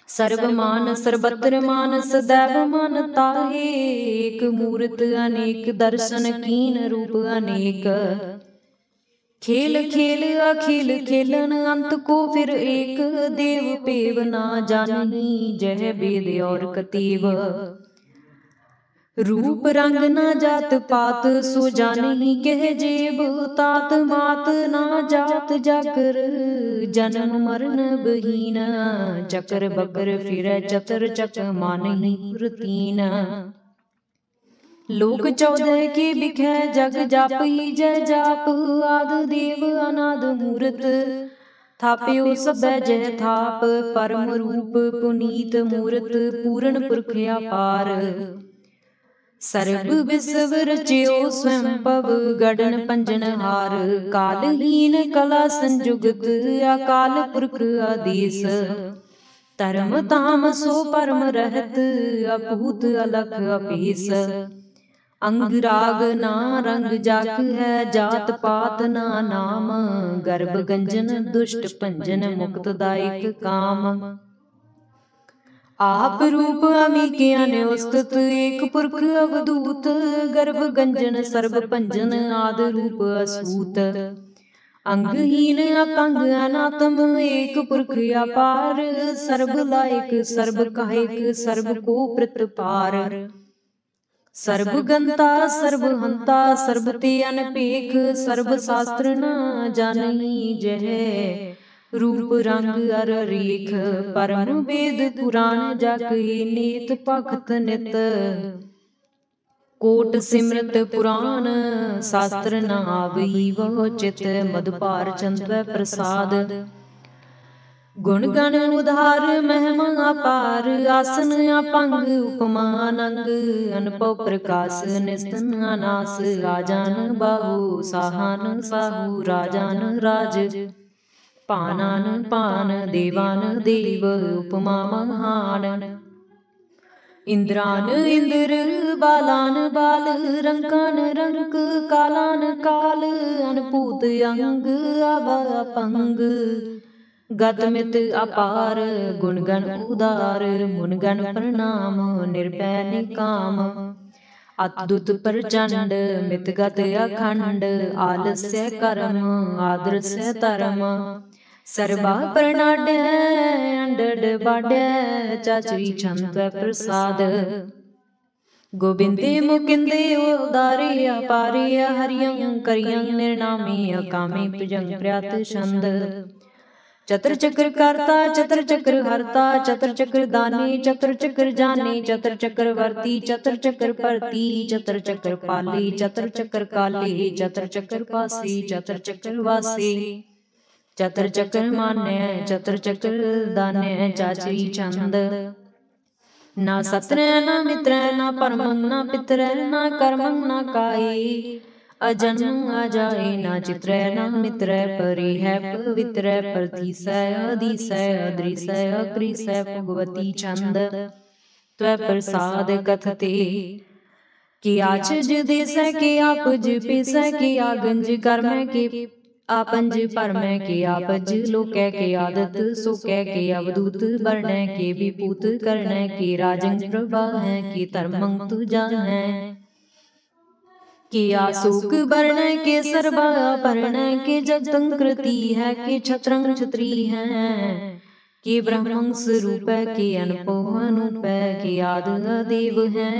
सर्व मान सर्वत्र मान सदैव मान ताहे एक मूर्त अनेक दर्शन कीन रूप अनेक खेल खेल अखिल खेलन अंत को फिर एक देव पेव ना जानी जह वेद और कतीव रूप रंग न जात पात सो जानी कह जेब तात मात ना जात जाकर जन्म मरण बहीन चकर बकर फिर चतर चक मानी पुरतीन लोक 14 के बिखै जग जापी जय जाप आद देव अनाद मूर्त थाप्यो सबे जय थाप परम रूप पुनीत मूर्त पूर्ण पुरख अपार सर्व विश्व रच्यो स्वयं पव गढ़न पंजन हार कालहीन कला संजुगत अकाल पुरख आदेश धर्म ताम सो परम रहत, अपूत अलख अपेस। अंग राग ना रंग जाक है, जात पात ना नाम। गर्भ गंजन दुष्ट भंजन, मुक्तदायक काम। आप रूप अमी के अन्योस्तुत, एक पुरख अवधूत। गर्भ गंजन सर्ब भंजन, आद रूप असूत। अंगहीन अपंग अनात्म, एक पुरख अपार। सर्ब लायक सर्ब कायक, सर्ब को प्रतपार। सर्ब गंता सर्ब हंता, सर्ब ते अनपेख। सर्ब शास्त्र न जानी जह, रूप रंग अर रेख। परम वेद पुराण जाके नेत, भगत नित। कोट सिमरत पुराण, शास्त्र न आवई वो चित। मधुपार चंद्र प्रसाद, गुण गण उधार महिमा अपार। आसन अपंग उपमा अनंग, अनुभव प्रकाश निस्तन अनास। राजान बाहु साहन साहू, राजान राज पानान पान। देवान देव उपमा महान। इंद्रान इंद्र बालान बाल, रंकान रंक कालान काल। अनपूत अंग अपंग, गतमित अपार। गुणगण उदार मुनगण प्रणाम, निर्भय निकाम। अद्भुत प्रचंड मितगत अखंड, आलस्य कर्म आदर्स्य धर्म। सर्वा प्रणाड्य अंडड बाड्य, चाचरी छंत प्रसाद। गोविंदे मुकिंदे उदारे अपारे, हरियं करियं निर्नामी। अकामे भुजंग प्रयात छंद। चतर चक्र करता चतर चक्र हरता, चतर चक्र दाने चतर चक्र जाने। चतर चक्र वर्ती चतर चक्र परती, चतर चक्र पाले चतर चक्र काले। चतर चक्र पासे चतर चक्र वासे, चतर चक्र मान्य चतर चक्र दान्य। चाचरी छंद। ना सत्र ना मित्र ना परमं, ना पितर ना कर्मं ना काये। अजन्म अजाए ना चित्र ना मित्र, परि है पवित्र। प्रतीसय अधीसय अदृसय अकृसय, भगवती छंद। त्वै प्रसाद कथते, कि आचज देसै के आपज पेसै। के आगंज कर्मै के आपंज परमै। के आपज लोकै के आदत सोकै। के अवधूत वर्णै के विभूत करनै। के राजंग प्रभा है के धर्मं तु जानै। के आशोक वर्ण के सर्वा भरण। के जगतं कृति है के छत्रं छत्री है। के ब्रह्मं स्वरूप के अनुभव अनूप। के आद अदेव है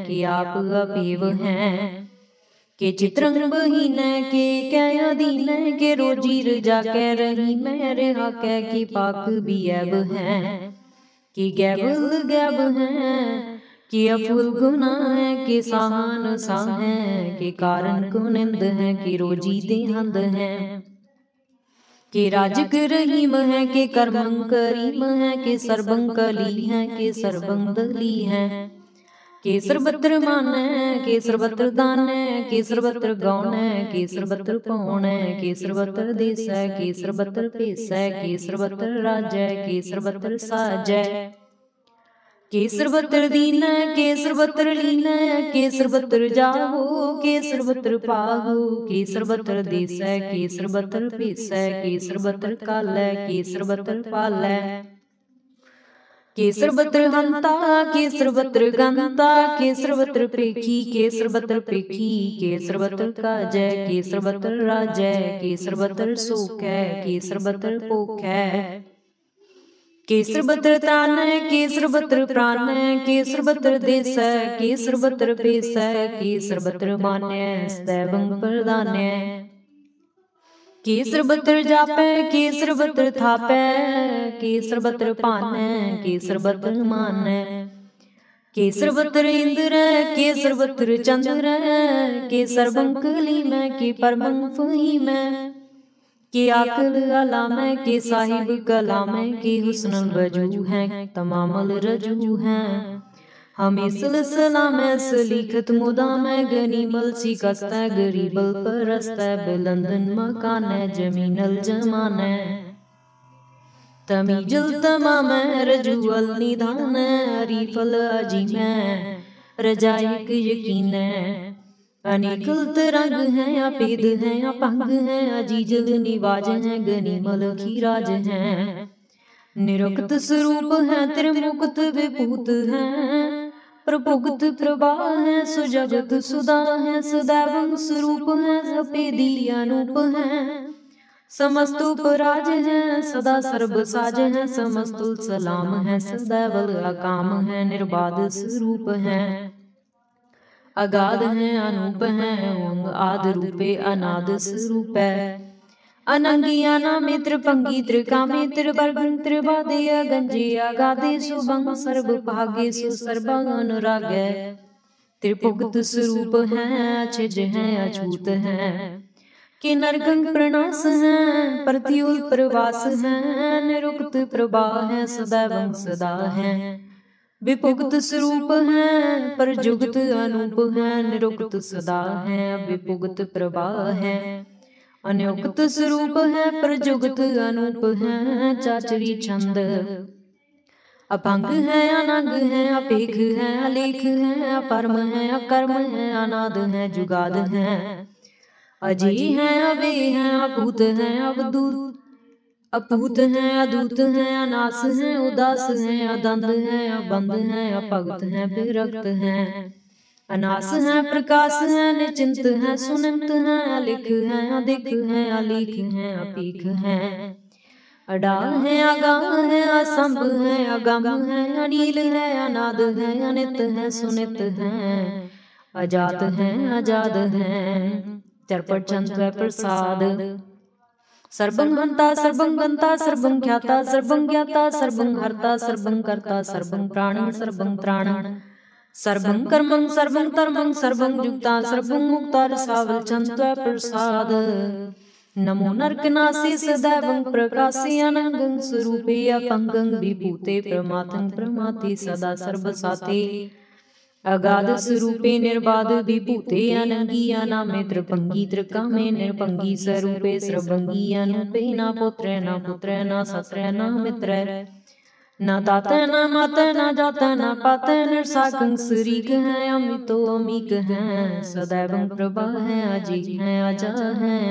के आप अपेव है। के चित्रं बहीन के कै अधीन। के रोजीर जाकै रही मैं रहा कै। के पाक भी ऐब है के गैबल गैब है। कि अफुल गुना है के साहन साह है। के कारण को निंद है के रोजी देहंद है। के राजक रहीम है के कर्मं करीम है। के सर्वं कली है के सर्वं दली है। के सर्वत्र मान है के सर्वत्र दान है। के सर्वत्र गौण है के सर्वत्र पौण है। के सर्वत्र देश है के सर्वत्र पेश है। के सर्वत्र राज है के सर्वत्र साज है। के सर्वत्र दीन के सर्वत्र लीन। के सर्वत्र जाहो के सर्वत्र पाहो। के सर्वत्र देश के सर्वत्र पेश के सर्वत्र काल के सर्वत्र पाल। के सर्वत्र हंता के सर्वत्र गंता। के सर्वत्र प्रेखी के सर्वत्र प्रेखी। के सर्वत्र काज के सर्वत्र राज। के सर्वत्र सुख के सर्वत्र पोख है। के सर्वत्र तान के सर्वत्र प्राण। के सर्वत्र देश के सर्वत्र पेश। के सर्वत्र मान्य दैवं प्रदान्य। के सर्वत्र जापै के सर्वत्र थापै। के सर्वत्र पान के सर्वत्र मान। के सर्वत्र इंद्र के सर्वत्र चंद्र। के सर्वं कलीम के परमं फहीम। के आकल अलाम के साहिब कलाम। के हुस्न वजू है तमामल रजू है। हमें सलाम सलीखत मुदाम। गनीमल शिकस्त गरीबल परस्त। बुलंदन मकान जमीनल जमान। तमीजुल तमाम रजुअल निधान अरीफल अजीम रजाइक यकीन अनेकल तरंग हैं अपेद हैं अपंग हैं अजीजल निवाज हैं गनीमल खीराज हैं निरुक्त स्वरूप हैं त्रिमुक्त विभूत हैं प्रभुक्त प्रभा हैं सुजगत सुधा हैं सदैव स्वरूप हैं सपेदी अनूप हैं समस्त उपराज हैं सदा सर्ब साज हैं समस्तुल सलाम हैं सदैवल अकाम हैं निर्बाध स्वरूप हैं अगाध हैं अनूप हैं ओंग आद रूपे अनाद स्वरूप है अनंगियाना मित्र पंगी त्रिकामे त्रिवर्गं त्रिवादेय गंजे अगाधे सुभंग सर्व भागे सुसर्वं अनुराग त्रिपुक्त स्वरूप हैं अचिज हैं अछूत हैं कि नरगंग प्रणास हैं प्रत्युल प्रवास हैं निरुक्त प्रभा हैं सदैवं सदा हैं विपुक्त स्वरूप हैं परजुगत अनूप हैं निरुक्त सदा हैं विपुक्त प्रभा हैं अनयुक्त स्वरूप है प्रजुगत अनूप है चाचरी छंद अपंग है अनंग है अपेख है अलेख है अपरम है अकर्म है अनाद है जुगाद है अजय है अवे है अभूत है अवधूत अपूत है अदूत है अनास है उदास है अदंत है अबंध है अपगत है विरक्त है अनास है प्रकाश है निचिंत है सुनिंत है अलिख है अधिक है अलीख है अपीख है अडाल है अगाम है असंभ है अगम है अनील है अनाद है अनित है सुनित है अजात है अजाद है चरपट चंद्र प्रसाद सर्वं हंता सर्वं गंता सर्वं ख्याता सर्वं ज्ञाता सर्वं हर्ता सर्वं कर्ता सर्वं प्राणी सर्वं त्राण सर्वं कर्मं सर्वं धर्मं सर्वं युक्ता सर्वं मुक्ता रसावल चंद्र प्रसाद नमो नरकनासी सदैवं प्रकाशे अनंगं स्वरूपे अपंगं विभूते प्रमाथं प्रमाति सदा सर्वसाते अगाध स्वरूपे निर्बाध विभूते अनंगी अनामे त्रिपंगी त्रिकामे निर्पंगी स्वरूपे सर्वंगी अनुपे न पुत्र न पुत्र न सत्र न मित्र न दाता न माता न जाता न पाता निर्साकं सुरीक है अमितो अमीक है सदैवं प्रभा है अजय है अजा है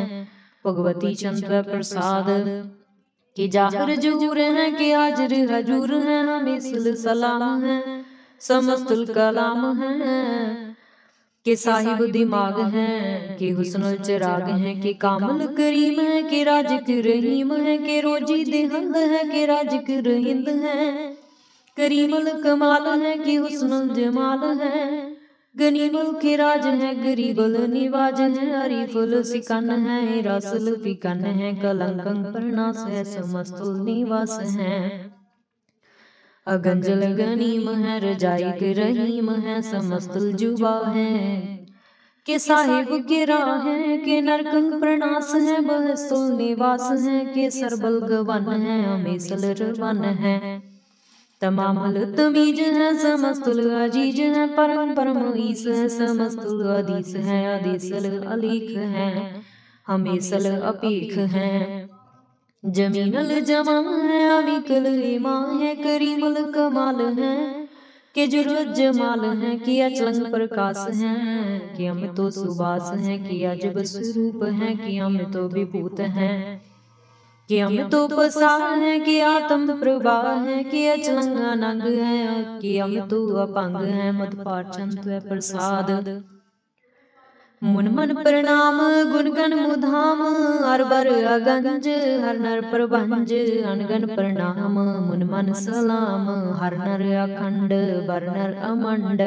भगवती चंद्र प्रसाद कि जाहिर जहूर है कि हाजिर हजूर है हमें सलाम है समस्तुल कलाम है के साहिब दिमाग हैं के हुस्नुल चिराग हैं के कामल करीम है के राजिक रहीम है के रोजी देहंद है के राजिक रहिंद है करीमल कमाल है के हुस्नुल जमाल है गनीमल के राज है गरीबल निवाज है अरीफुल सिकन है रसल फिकन है कलंकं प्रणास है समस्तुल निवास है अगंजल गनीम है रजाइक रहीम है समस्तुल जुबा है के साहिब गिरा है के नरकंग प्रणास है बहस्तुल निवास है के सरबल गवन है अमेसल रवन है तमामल तमीज है समस्तुल अजीज है परम परम ईस है समस्तुल अदीस है अदीसल अलीख है हमेसल अपीख है जमीनल जमा है अमीकल इमा है करीमल कमाल है के जुर्रत जमाल है कि अचलंग प्रकाश है कि हम तो सुबास है कि अजब स्वरूप है कि हम तो विभूत है कि हम तो पसा है कि आत्म प्रभा है कि अचलंग अनंग है कि हम तो अपंग है मत पाचंत प्रसाद मुन मन प्रणाम गुणगण मुधाम अरबर अगंज हर नर प्रभंज अनगन प्रणाम मुन मन सलाम हर नर अखंड बर नर अमंड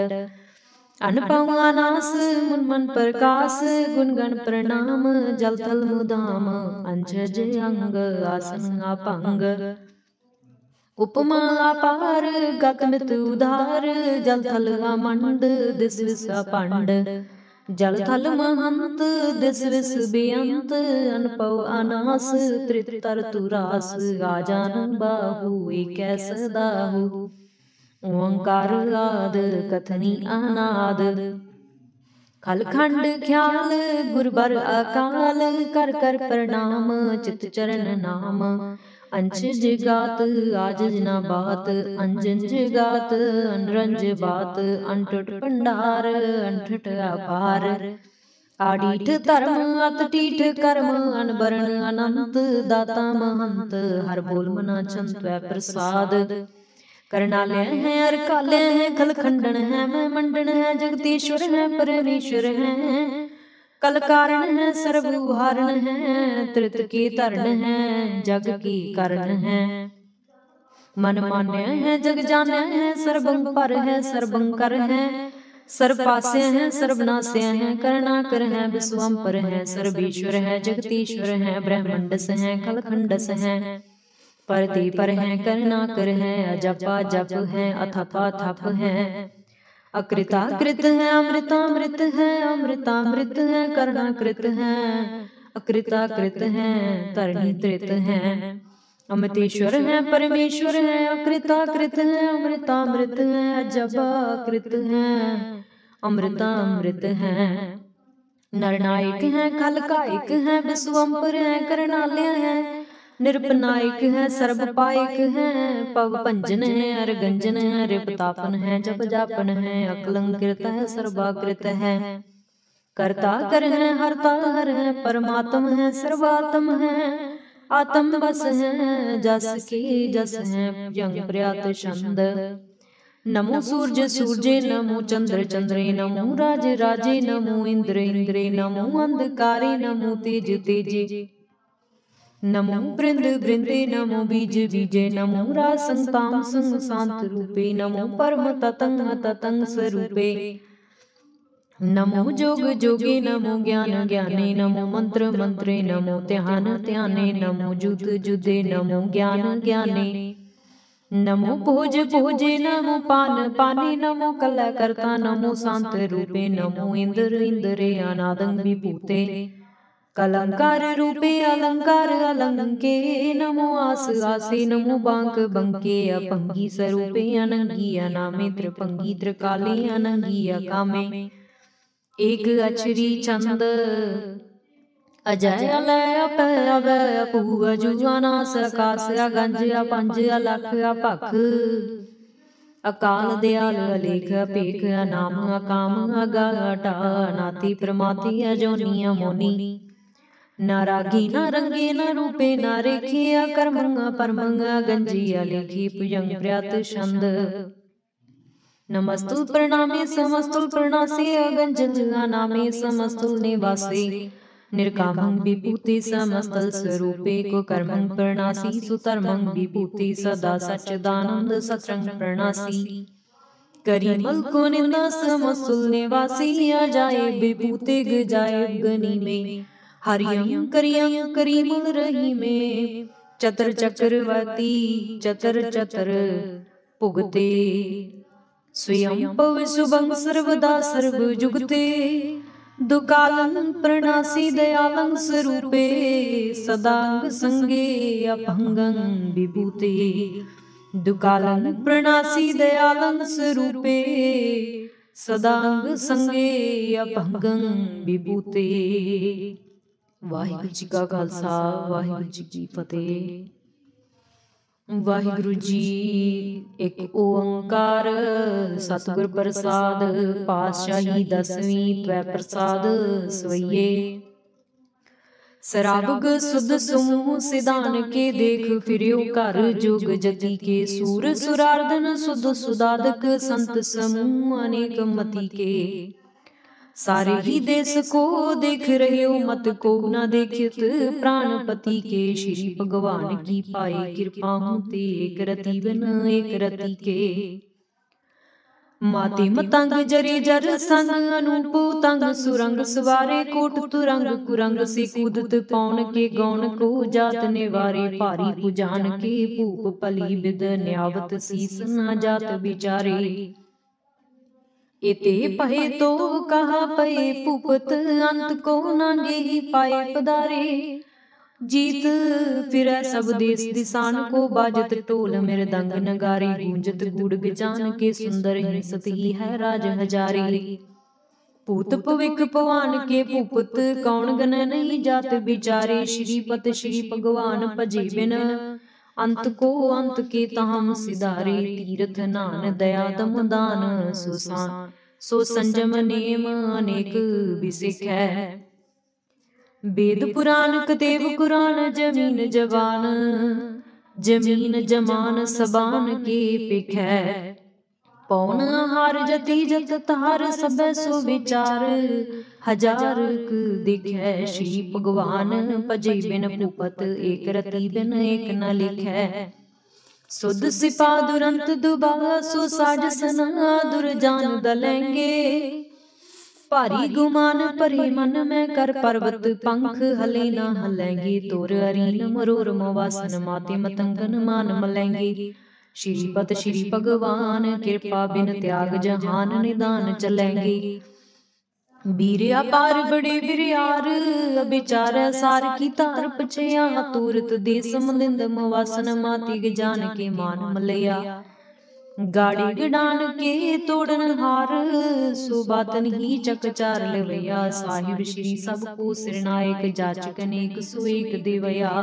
अनपवानास मुन मन प्रकाश गुणगण प्रणाम जल थल मुधाम अंजज अंग आसन अपंग उपमा अपार गगनत उधार जल थल अमंड दिस विस अपंड जल थल महंत दिस विस बेअंत अनपव अनास त्रितर तुरास आजान बाहु एक सदाहु ओंकार आद कथनी अनाद खलखंड ख्याल गुरबर अकाल कर कर प्रणाम चित चरण नाम अंश जगात आज जना बात अंजन जगात अनरंज बात अनटुट भंडार अनठट अपार आडीठ धर्म अतटीठ कर्म अनबरन अनंत दाता महंत हर बोल मना छंत वै प्रसाद करनालय है अरकालय है खलखंडन है मैं मंडन है जगदीश्वर है परमेश्वर है कल कारण है सर्वहारण है त्रित के धरण है जग की करण है मन मान्य है जग जान्य है सर्वं पर है सर्वं कर है सर्वपास्य है सर्वनाश्य है करणाकर है विश्वम्पर है सर्वेश्वर है जगदीश्वर है ब्रह्मंडस है खलखंडस है परति पर है करणाकर है अजपा जप है अथपा थप है अकृता कृत है अमृतामृत है अमृतामृत है करणाकृत है अकृता कृत है तरणी तृत है अमृतेश्वर है परमेश्वर है अकृता कृत है अमृतामृत है अजपा कृत है अमृतामृत है नरनायक है खलकायक है विश्वम्पर है करणालय है निरपनायक है सर्वपायक है पव भंजन है अरगंजन है रिपतापन है जप जापन है अकलंकृत है सर्वाकृत है कर्ता कर है हरता हर है परमात्म है सर्वात्म है आत्म बस है जस की जस है यंग प्रयात छंद नमो सूर्य सूर्ये नमो चंद्र चंद्रे नमो राज राजे नमो इंद्र इंद्रे नमो अंधकारे नमो तेज तेजे नमो बृंद बृंदे नमो बीज बीजे नमो रासंताम संग शांत रूपे नमो परम ततंग ततंग स्वरूपे नमो जोग जोगे नमो ज्ञान ज्ञाने नमो मंत्र मंत्रे नमो ध्यान ध्याने नमो जुद जुदे नमो ज्ञान ज्ञाने नमो भोज भोजे नमो पान पाने नमो कला करता नमो शांत रूपे नमो इंद्र इंद्रे अनादं विभूते कलंकार रूपे अलंकार अलंके नमो आस आसे नमो बांक बंके अपंगी स्वरूपे अनंगी अनामे त्रिपंगी त्रिकाले अनंगी अकामे एक अक्षरी चंद अजय अलय अपय अवय अपू अजुआना सकास अगंज अपंज अलख अपख अकाल दयाल अलेख अपेख अनाम अकाम अगा अटा अनाति प्रमाति अजोनी अमोनी न रागी न रंगे न रूपे न रेखे अकर्मंग परमंग गंजी अलेखी पुजंग प्रयात छंद नमस्तुल प्रणामे समस्तुल प्रणासे अगंजन अनामे समस्तुल निवासे निर्कामं विभूति समस्तल स्वरूपे को कर्मं प्रणासी सुतर्मं विभूति सदा सच्चिदानंद सत्रंग प्रणासी करीमल को निंदा समस्तुल निवासी आ जाए विभूते ग जाए गनी में हरियं करियं करीमुल रही में चतर चक्रवर्ती चतर चतर पुगते स्वयं पव शुभं सर्वदा सर्व जुगते दुकालं प्रणासी दयालं स्वरूपे सदांग संगे अपंगं विभूते दुकालं प्रणासी दयालं स्वरूपे सदांग संगे अपंगं विभूते। वाहिगुरु जी का खालसा वाहिगुरु जी की फतेह। वाहिगुरु जी एक ओंकार सतगुर प्रसाद पातशाही दसवीं त्वै प्रसाद सवैये सराबग सुध समूह सिदान के देख फिरियो कर जोग जति के सूर सुरार्दन सुध सुदादक संत समूह अनेक मति के सारे ही देश को देख रहे हो मत को न देखित प्राणपति के श्री भगवान की पाए कृपा होते एक रति बन एक रति के माते मतंग जरे जर संग अनूप तंग सुरंग सवारे कोट तुरंग कुरंग से कूदत पौन के गौन को जात निवारे पारी पुजान के भूप पली विद न्यावत शीस न जात बिचारे इते पहे तो कहा पहे पुपत अंत को नागे ही पाए पदारे जीत फिर सब देश दिसान को बाजत टोल मृदंग नगारे गूंजत गुड़ गजान के सुंदर हिंसत ही है राज हजारे पूत पविक पवान के पुपत कौन गन नहीं जात बिचारे श्रीपत श्री भगवान भजे बिन अंत को अंत के ताम सिधारे, तीर्थ नान दया दम दान सुसान। सो संजम नेम अनेक बिसिख है, वेद पुराण कतेब कुरान जमीन जवान। जमीन जमान सबान के पिख है, पौन आहार जति जत तार सबै सो विचार। हजार दिख है श्री भगवान, भजे बिन भूपत एक रति बिन एक न लिखै। सुध सिपा दुरंत दुबाला, सो साज सना दुरजान दलेंगे। भारी गुमान भरे मन में कर पर्वत, पंख हले न हलेंगे। तोर अरीन मरोर मवासन, माते मतंगन मान मलेंगे। श्रीपत श्री भगवान, कृपा बिन त्याग जहान निदान चलेंगे। वीर अपार बड़े बिरियार, अबिचार सार की तार पछया। तूरत देश मलिंद मवासन, माती गजान के मान मलया। गाड़ी गडान के तोड़न हार, सो बातन ही चकचार लवैया। साहिब श्री सबको सिरनायक, जाचक अनेक सो एक देवया।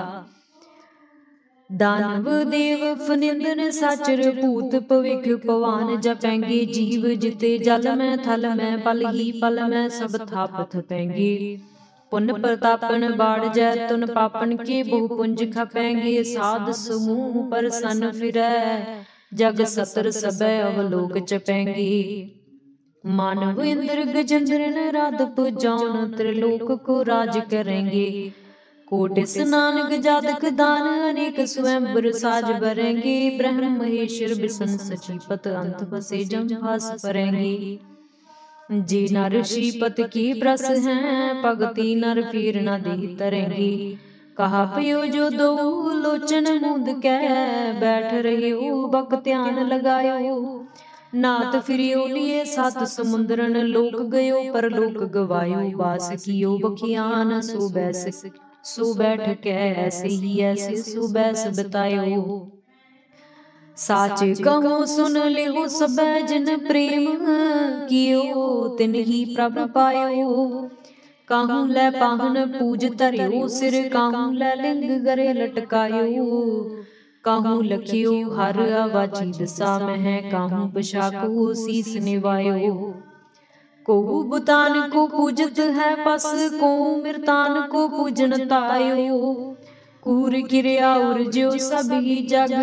दानव देव फनिंदन साचर, भूत भविख पवान जपेंगे। जीव जिते जल में थल में, पल ही पल में सब थाप थपेंगे। पुन प्रतापन बाढ़ जय, तुन पापन के बहु पुंज खपेंगे। साध समूह पर सन फिरै, जग सतर सबै अवलोक चपेंगे। मानव इंद्र गजेंद्र नारद जौन, त्रिलोक को राज करेंगे। कोट स्नान गजादक दान, अनेक स्वयंवर साज बरेंगे। ब्रह्म महेश्वर बिसन सचीपत, अंत बसे जम भास परेंगे। जे नर श्रीपत के ब्रस हैं, भगति नर पीर न दे तरेंगे। कहा पयो जो दो लोचन मूंद कै, बैठ रहियो बक ध्यान लगायो। नाथ फिरियो लिए सात समुंदरन, लोक गयो पर लोक गवायो। बास कियो बखियान, सो बैठ कै ऐसे ही ऐसे सो बैस बतायो। साच कहो सुन लेहो सबै, जिन प्रेम कियो तिन ही प्रभ पायो। काहू लै पाहन पूज धरियो सिर, काहू लै लिंग गरे लटकायो। काहू लखियो हर आवाची दसा मह, काहू पशाको सीस निवायो। कोहू बुतान को पूजत है पस, कोहू मृतान को पूजन तायो। कूर किरिया उर्ज्यो सब ही जग,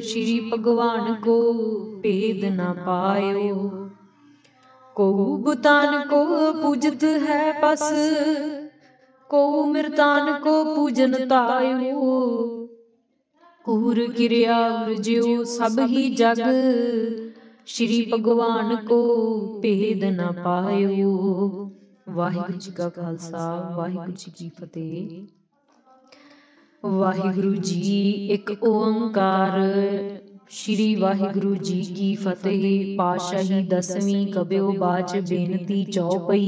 श्री भगवान को भेद न पायो। कोहू बुतान को पूजत है पस, कोहू मृतान को पूजन तायो। कूर किरिया उर्ज्यो सब ही जग, श्री भगवान को भेद न पायो। वाहिगुरू जी का खालसा, वाहिगुरू जी की फतेह। वाहिगुरू जी एक ओंकार। श्री वाहिगुरू जी की फतेह। पातशाही दसवीं कब्यो बाच बेनती चौपई।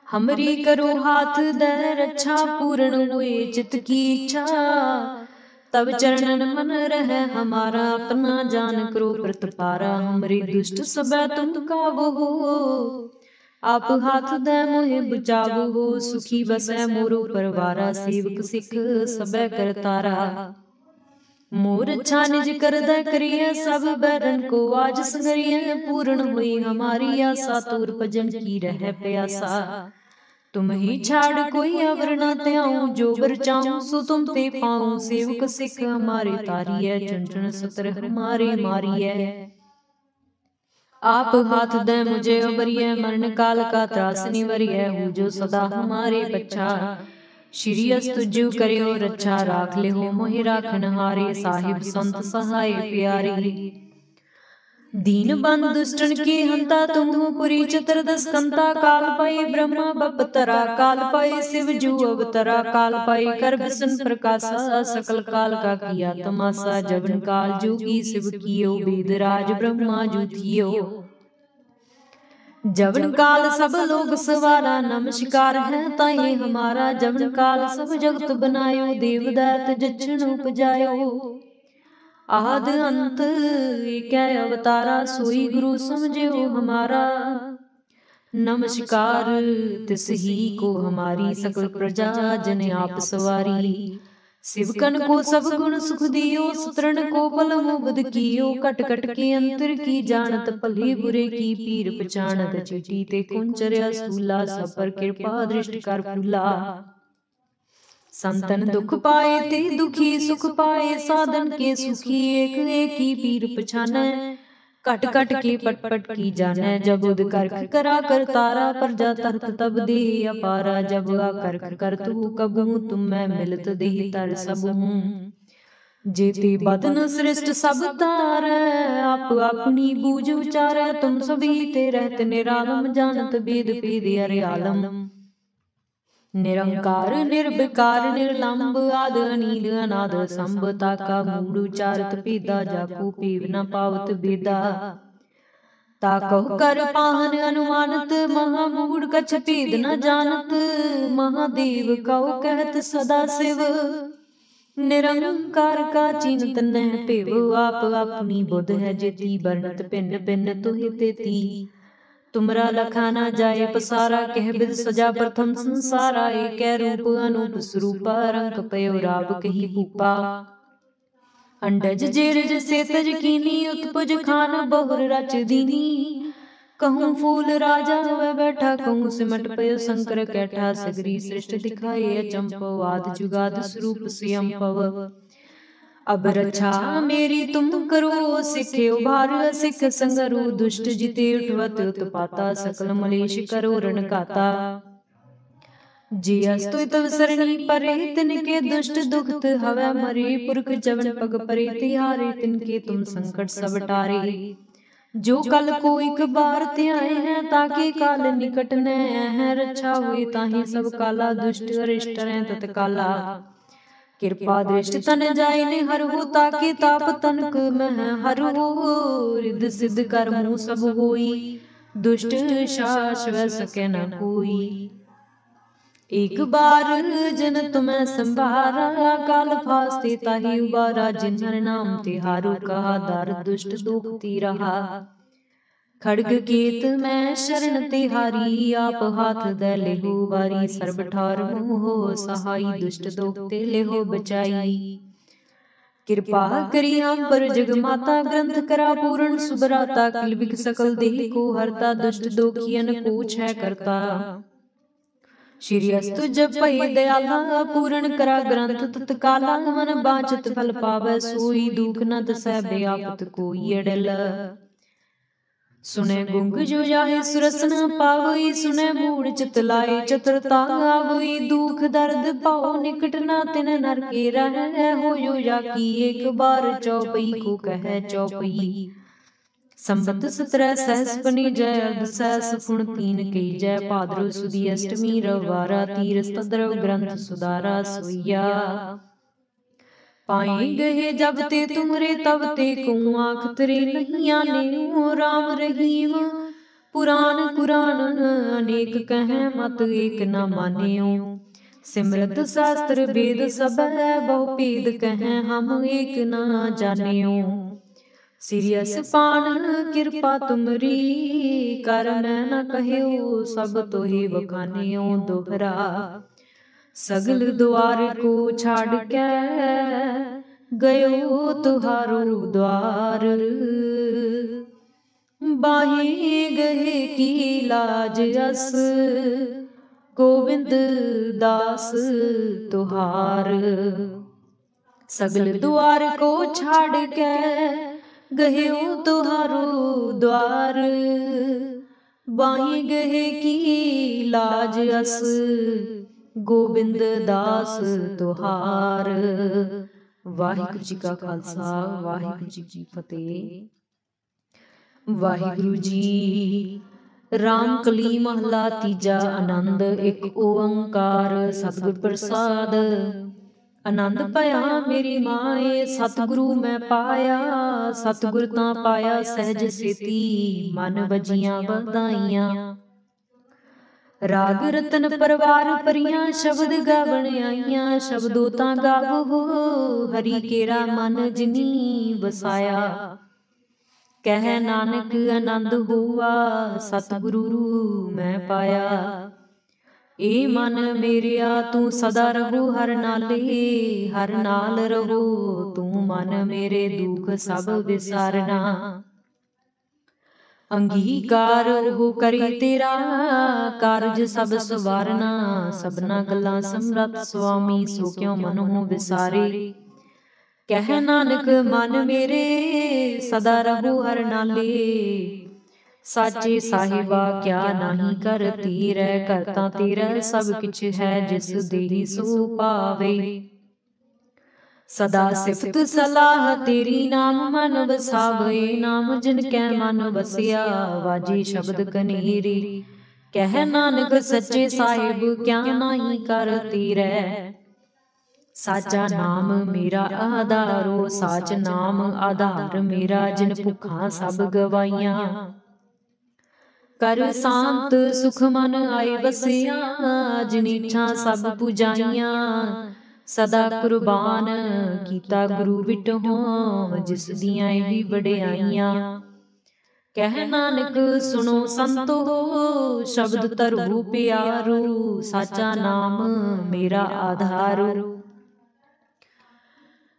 हमरी करो हाथ दे रक्षा, पूर्ण हुए चित की इच्छा। तब चरणन मन रह हमारा, अपना जान करो प्रतपारा। हमरे दुष्ट सबै तुम काबू हो, आप हाथ दे मोहे बचावो हो। सुखी बसै मोरो परवारा, सेवक सिख सबै करतारा। मोर अच्छा निज कर दे करिए, सब बैरन को आज संगरिए। पूर्ण हुई हमारी आशा, तोर भजन की रह प्यासा। तुम ही छाड़ कोई अवर न त्याऊं, जो बर चाहूं सो तुम ते पाऊं। सेवक सिख हमारे तारिय, चुन चुन सतर हमारे मारिय। आप हाथ दे मुझे अबरिय, मरण काल का त्रास निवरिय। हो जो सदा हमारे बच्चा, श्री अस्तुजु करियो रक्षा। राख ले हो मोहि राखन हारे, साहिब संत सहाय प्यारे। दीन बंद दुष्टन के हंता, तुम हो पुरी चतुर्दश कंता। काल पाई ब्रह्मा बपतरा, काल पाई शिव जू अवतरा। काल पाई कर विष्णु प्रकाशा, सकल काल का किया तमाशा। जवन काल जोगी शिव कियो, वेदराज ब्रह्मा जू थियो। जवन काल सब लोग सवारा, नमस्कार है ताई हमारा। जवन काल सब जगत बनायो, देव दैत जछन उपजायो। आद अंत एक अवतारा, सोई गुरु समझो हमारा। नमस्कार तिस ही को हमारी, सकल प्रजा जन आप सवारी। सिवकन को सब गुण सुख दियो, सुतरन को पल मुबद कियो। कट कट के अंतर की जानत, भले बुरे की पीर पछाणत। चिटी ते कुंचर्या सूला, सब पर कृपा दृष्टि कर फूला। संतन दुख पाए ते दुखी सुख पाए, साधन के सुखी एक एक ही पीर पछानै। कट कट के पट पट की जानै, जब उद करख करा कर तारा। प्रजा तरत तब दे अपारा, जब आ करख कर तू कबहू। तुम मैं मिलत देह तर सब हूँ, जेते बदन सृष्ट सब तार। आप अपनी बूझ उचारै, तुम सभी ते रहत निरालम। जानत वेद भेद अरे आलम, निरंकार निर्विकार निर्लंब। आद अनील अनाद संभ, ताका मूड उचारत भेदा। जाको पीव न पावत बेदा, ताकहु कर पाहन अनुमानत। महामूढ़ कछ भेद न जानत, महादेव कहो कहत सदा शिव। निरंकार का चिंत न पेव, आप अपनी बुध है जेती। बरनत भिन्न भिन्न तुहि तेती, तुमरा लखा न जाए पसारा। कह बिद सजा प्रथम संसारा, एक रूप अनूप स्वरूपा। रंग पयो राव कही भूपा, अंडज जेरज सेतज कीनी। उत्पुज खान बहुर रच दीनी, कहूँ फूल राजा हुए बैठा। कहूँ सिमट पयो शंकर कैठा, सगरी सृष्टि दिखाए अचंपव। आदि जुगाद स्वरूप स्वयं पव, अब रक्षा मेरी तुम करो। सिखे उभार सिख संगरो, दुष्ट जिते उठवत उत्पाता। सकल मलेश करो रण काता, जी अस्तु तव सरणी परे। तिनके दुष्ट दुखत हवै मरे, पुरख जवन पग परे। तिहारे तिनके तुम संकट सब टारे, जो कल को एक बार त्याए हैं। ताके काल निकट न है, रक्षा हुई ताहि सब काला। दुष्ट अरिष्ट रहें तत्काला, कृपा दृष्टि तन जाय ने हर हो। ताके ताप तनक मह हर हो, रिद सिद्ध कर मुँह सब होई। दुष्ट शाश्व सके न कोई, एक बार जन तुम्हें संभारा। काल फास्ते ताहि उबारा, जिन हर नाम तिहारु कहा। दार दुष्ट दुखती रहा, खड़ग केत मैं शरण तिहारी। आप हाथ दे लेहो बारी, सर्ब ठार मोहो सहाई। दुष्ट दोखते लेहो बचाई, कृपा करी हम पर जग माता। ग्रंथ करा पूर्ण सुभराता, किलबिक सकल देह को हरता। दुष्ट दोखियन को छय करता, श्री अस्तु जब पै दयाला। पूर्ण करा ग्रंथ तत्काला, मन बांचत फल पावै सोई। दुख न दसै बेआपत कोई अड़ल, सुने गुंग जो जाहे सुरसन पावई। सुने मूढ़ चित लाए चतुरता आवई, दुख दर्द पाओ निकट न तिन नर के रह। हो यो या की एक बार, चौपई को कह चौपई। संबत 17 सहस्पनि जय, अर्ध सहस पुन 3 की जय। भाद्रो सुदी अष्टमी रविवारा, तीरथ तद्रव ग्रंथ सुधारा सोइया। पाए गए जब ते तुमरे तब ते को, आँख तरे नहीं आने। राम रहीम पुराण कुरान अनेक कहें, मत एक न मान्यो। सिमरत शास्त्र वेद सब है, बहु भेद कहें हम एक न जान्यो। सिरियस पान कृपा तुमरी, कर मैं न कहो। सब तोहि बखान्यो दोहरा, सगल द्वार को छाड़ के गयो तुहारो द्वार। बाहे गहे की लाज अस, गोविंद दास तुहार। सगल द्वार को छाड़ के गयो तुहारो द्वार। बाहे गहे की लाज अस, गोबिंद दास तुहार। वाहिगुरु जी का खालसा, वाहिगुरु जी की फतेह। वाहिगुरु जी राम कली महला तीजा। आनंद एक ओंकार सतगुर प्रसाद। आनंद पाया मेरी माए, सतगुरु मैं पाया। सतगुर तां पाया सहज सेती, मन बजियां बधाइयां। राग रतन परवार परियां, शब्द गावण आईयां। शब्दों तां गावो हरि केरा, मन जिनी बसाया। कह नानक आनंद हुआ, सतगुरु मैं पाया। ए मन मेरिया तू सदा रहो हर नाले, हर नाल रहो तू मन मेरे दुख सब विसारना। अंगीकार हो करे तेरा कारज सब सवारना, सबना गल्लां समरथ स्वामी सो क्यों मन हो विसारे। कह नानक मन मेरे सदा रहो हर नाले, साचे साहिबा क्या नहीं कर तीरै, करता तेरा सब किछ है जिस देही सो पावे। सदा सिफत सलाह तेरी नाम मन वसावे, नाम जिनकै मन वसिया वाजे शब्द कनेरी। कह नानक सच्चे साहिब क्या नहीं कर तीरै, साचा नाम मेरा आधारो, साच नाम आधार मेरा जिन भुखा सब गवाइया। कर शांत सुख मन आए बसिया, जिन इच्छा सब पुजाइया। सदा कुर्बान कीता गुरु विटहों, जिस दियां भी वडियाइयां। कह नानक सुनो संतो शब्द धरो प्यारो, साचा नाम मेरा आधारो।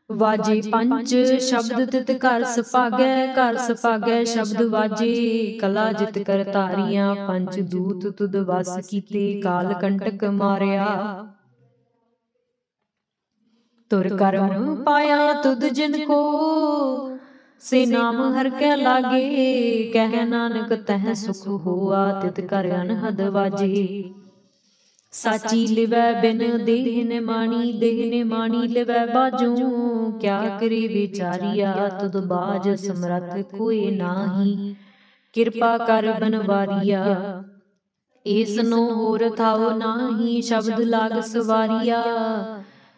वाजे पंच शब्द तित घर सभागै, घर सभागै शब्द वाजे कला जित कर तारियां। पंच दूत तुद वस कीते काल कंटक मारिया, तुर करम पाया तुद जिनको से नाम हर कै लागे। कह नानक तह सुख होआ तित कर अनहद वाजे। साची लिवै बिन देह ने माणी, देह ने माणी लिवै बाजू। क्या करे बेचारिया तुद बाज समरथ कोई नाही, किरपा कर बनवारिया। इस नो होर थाओ नाही शब्द लाग सवारिया।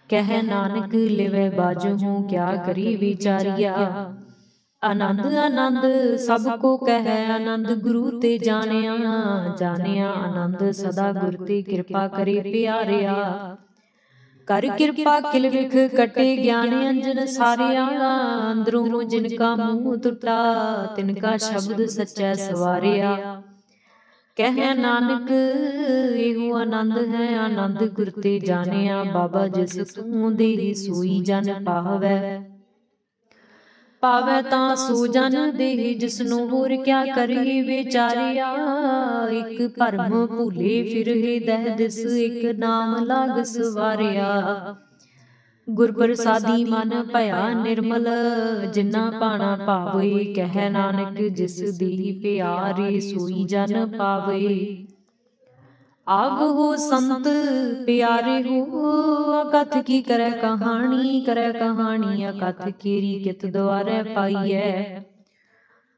कह नानक लिवै बाजहूँ क्या करी विचारिया। आनंद आनंद सबको कह आनंद गुरु ते जानिया, जानिया आनंद सदा गुर ते कृपा करे प्यारिया। कर कृपा किल विख कटे ज्ञान अंजन सारिया, अंदरों जिनका मुँह टुटा तिनका शब्द सच्चा सवारिया। कह नानक एहो आनंद है आनंद गुर ते जानिया, बाबा जिस तू देहि सोई जन पावै। पावै तां सो जन देहि जिसनु होर क्या करे विचारिया। एक भरम भूले फिर दह दिस, एक नाम लाग सवारिया। गुर प्रसादी मन भया निर्मल, जिन्ना पाना पावे। कह नानक जिस देहि प्यारे सोई जन पावे। आग हो संत प्यारे हो अकथ की करे कहानी, करे कहानी अकथ केरी कित द्वारे पाइयै।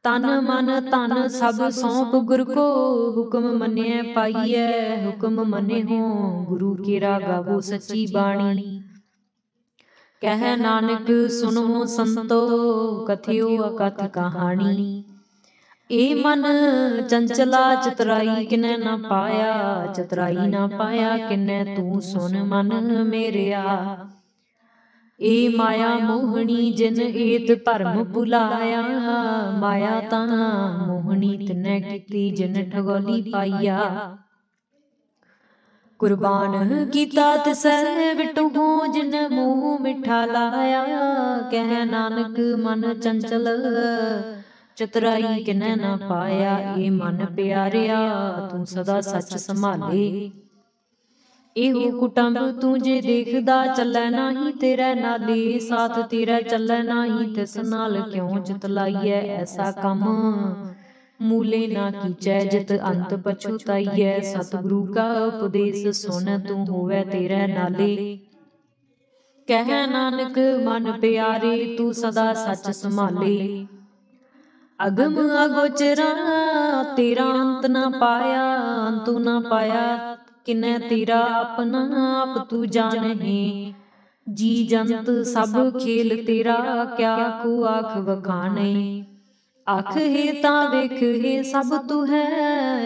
तन मन तन सब सौंप गुर को, हुक्म मन्य पाइयै। हुक्म मने हो गुरु केरा गावो सच्ची बाणी। कह नानक सुनो संतो कथियो अकथ कहानी। ए मन चंचला चतुराई किनै न पाया, चतुराई न पाया किनै तू सुन मन मेरिया। ए माया मोहनी जिन एत भरम भुलाया, माया तां मोहनी तिनै कीती जिन ठगोली पाइया। कुर्बान कीता तिसै विटों जिन मोह मिठा लाया। कह नानक मन चंचल चतुराई किनै न पाया। ए मन प्यारिया तू सदा सच संभाले। एहो कुटुंब तू जे देखदा चलै नाही तेरे नाले। साथ तेरा चलै नाही तिस नाल क्यों चित लाइयै। ऐसा कम मूले ना कीचै जित अंत पछुताइयै। सतगुरु का उपदेश सुन तू होवै तेरे नाले। कह नानक मन प्यारे तू सदा सच संभाले। अगम अगोचरा तेरा अंत न पाया, अंतु न पाया किनै तेरा अपना आप तू जानहि। जी जंत सब खेल तेरा क्या को आख वखाने। आख हे तां वेख हे सब तू है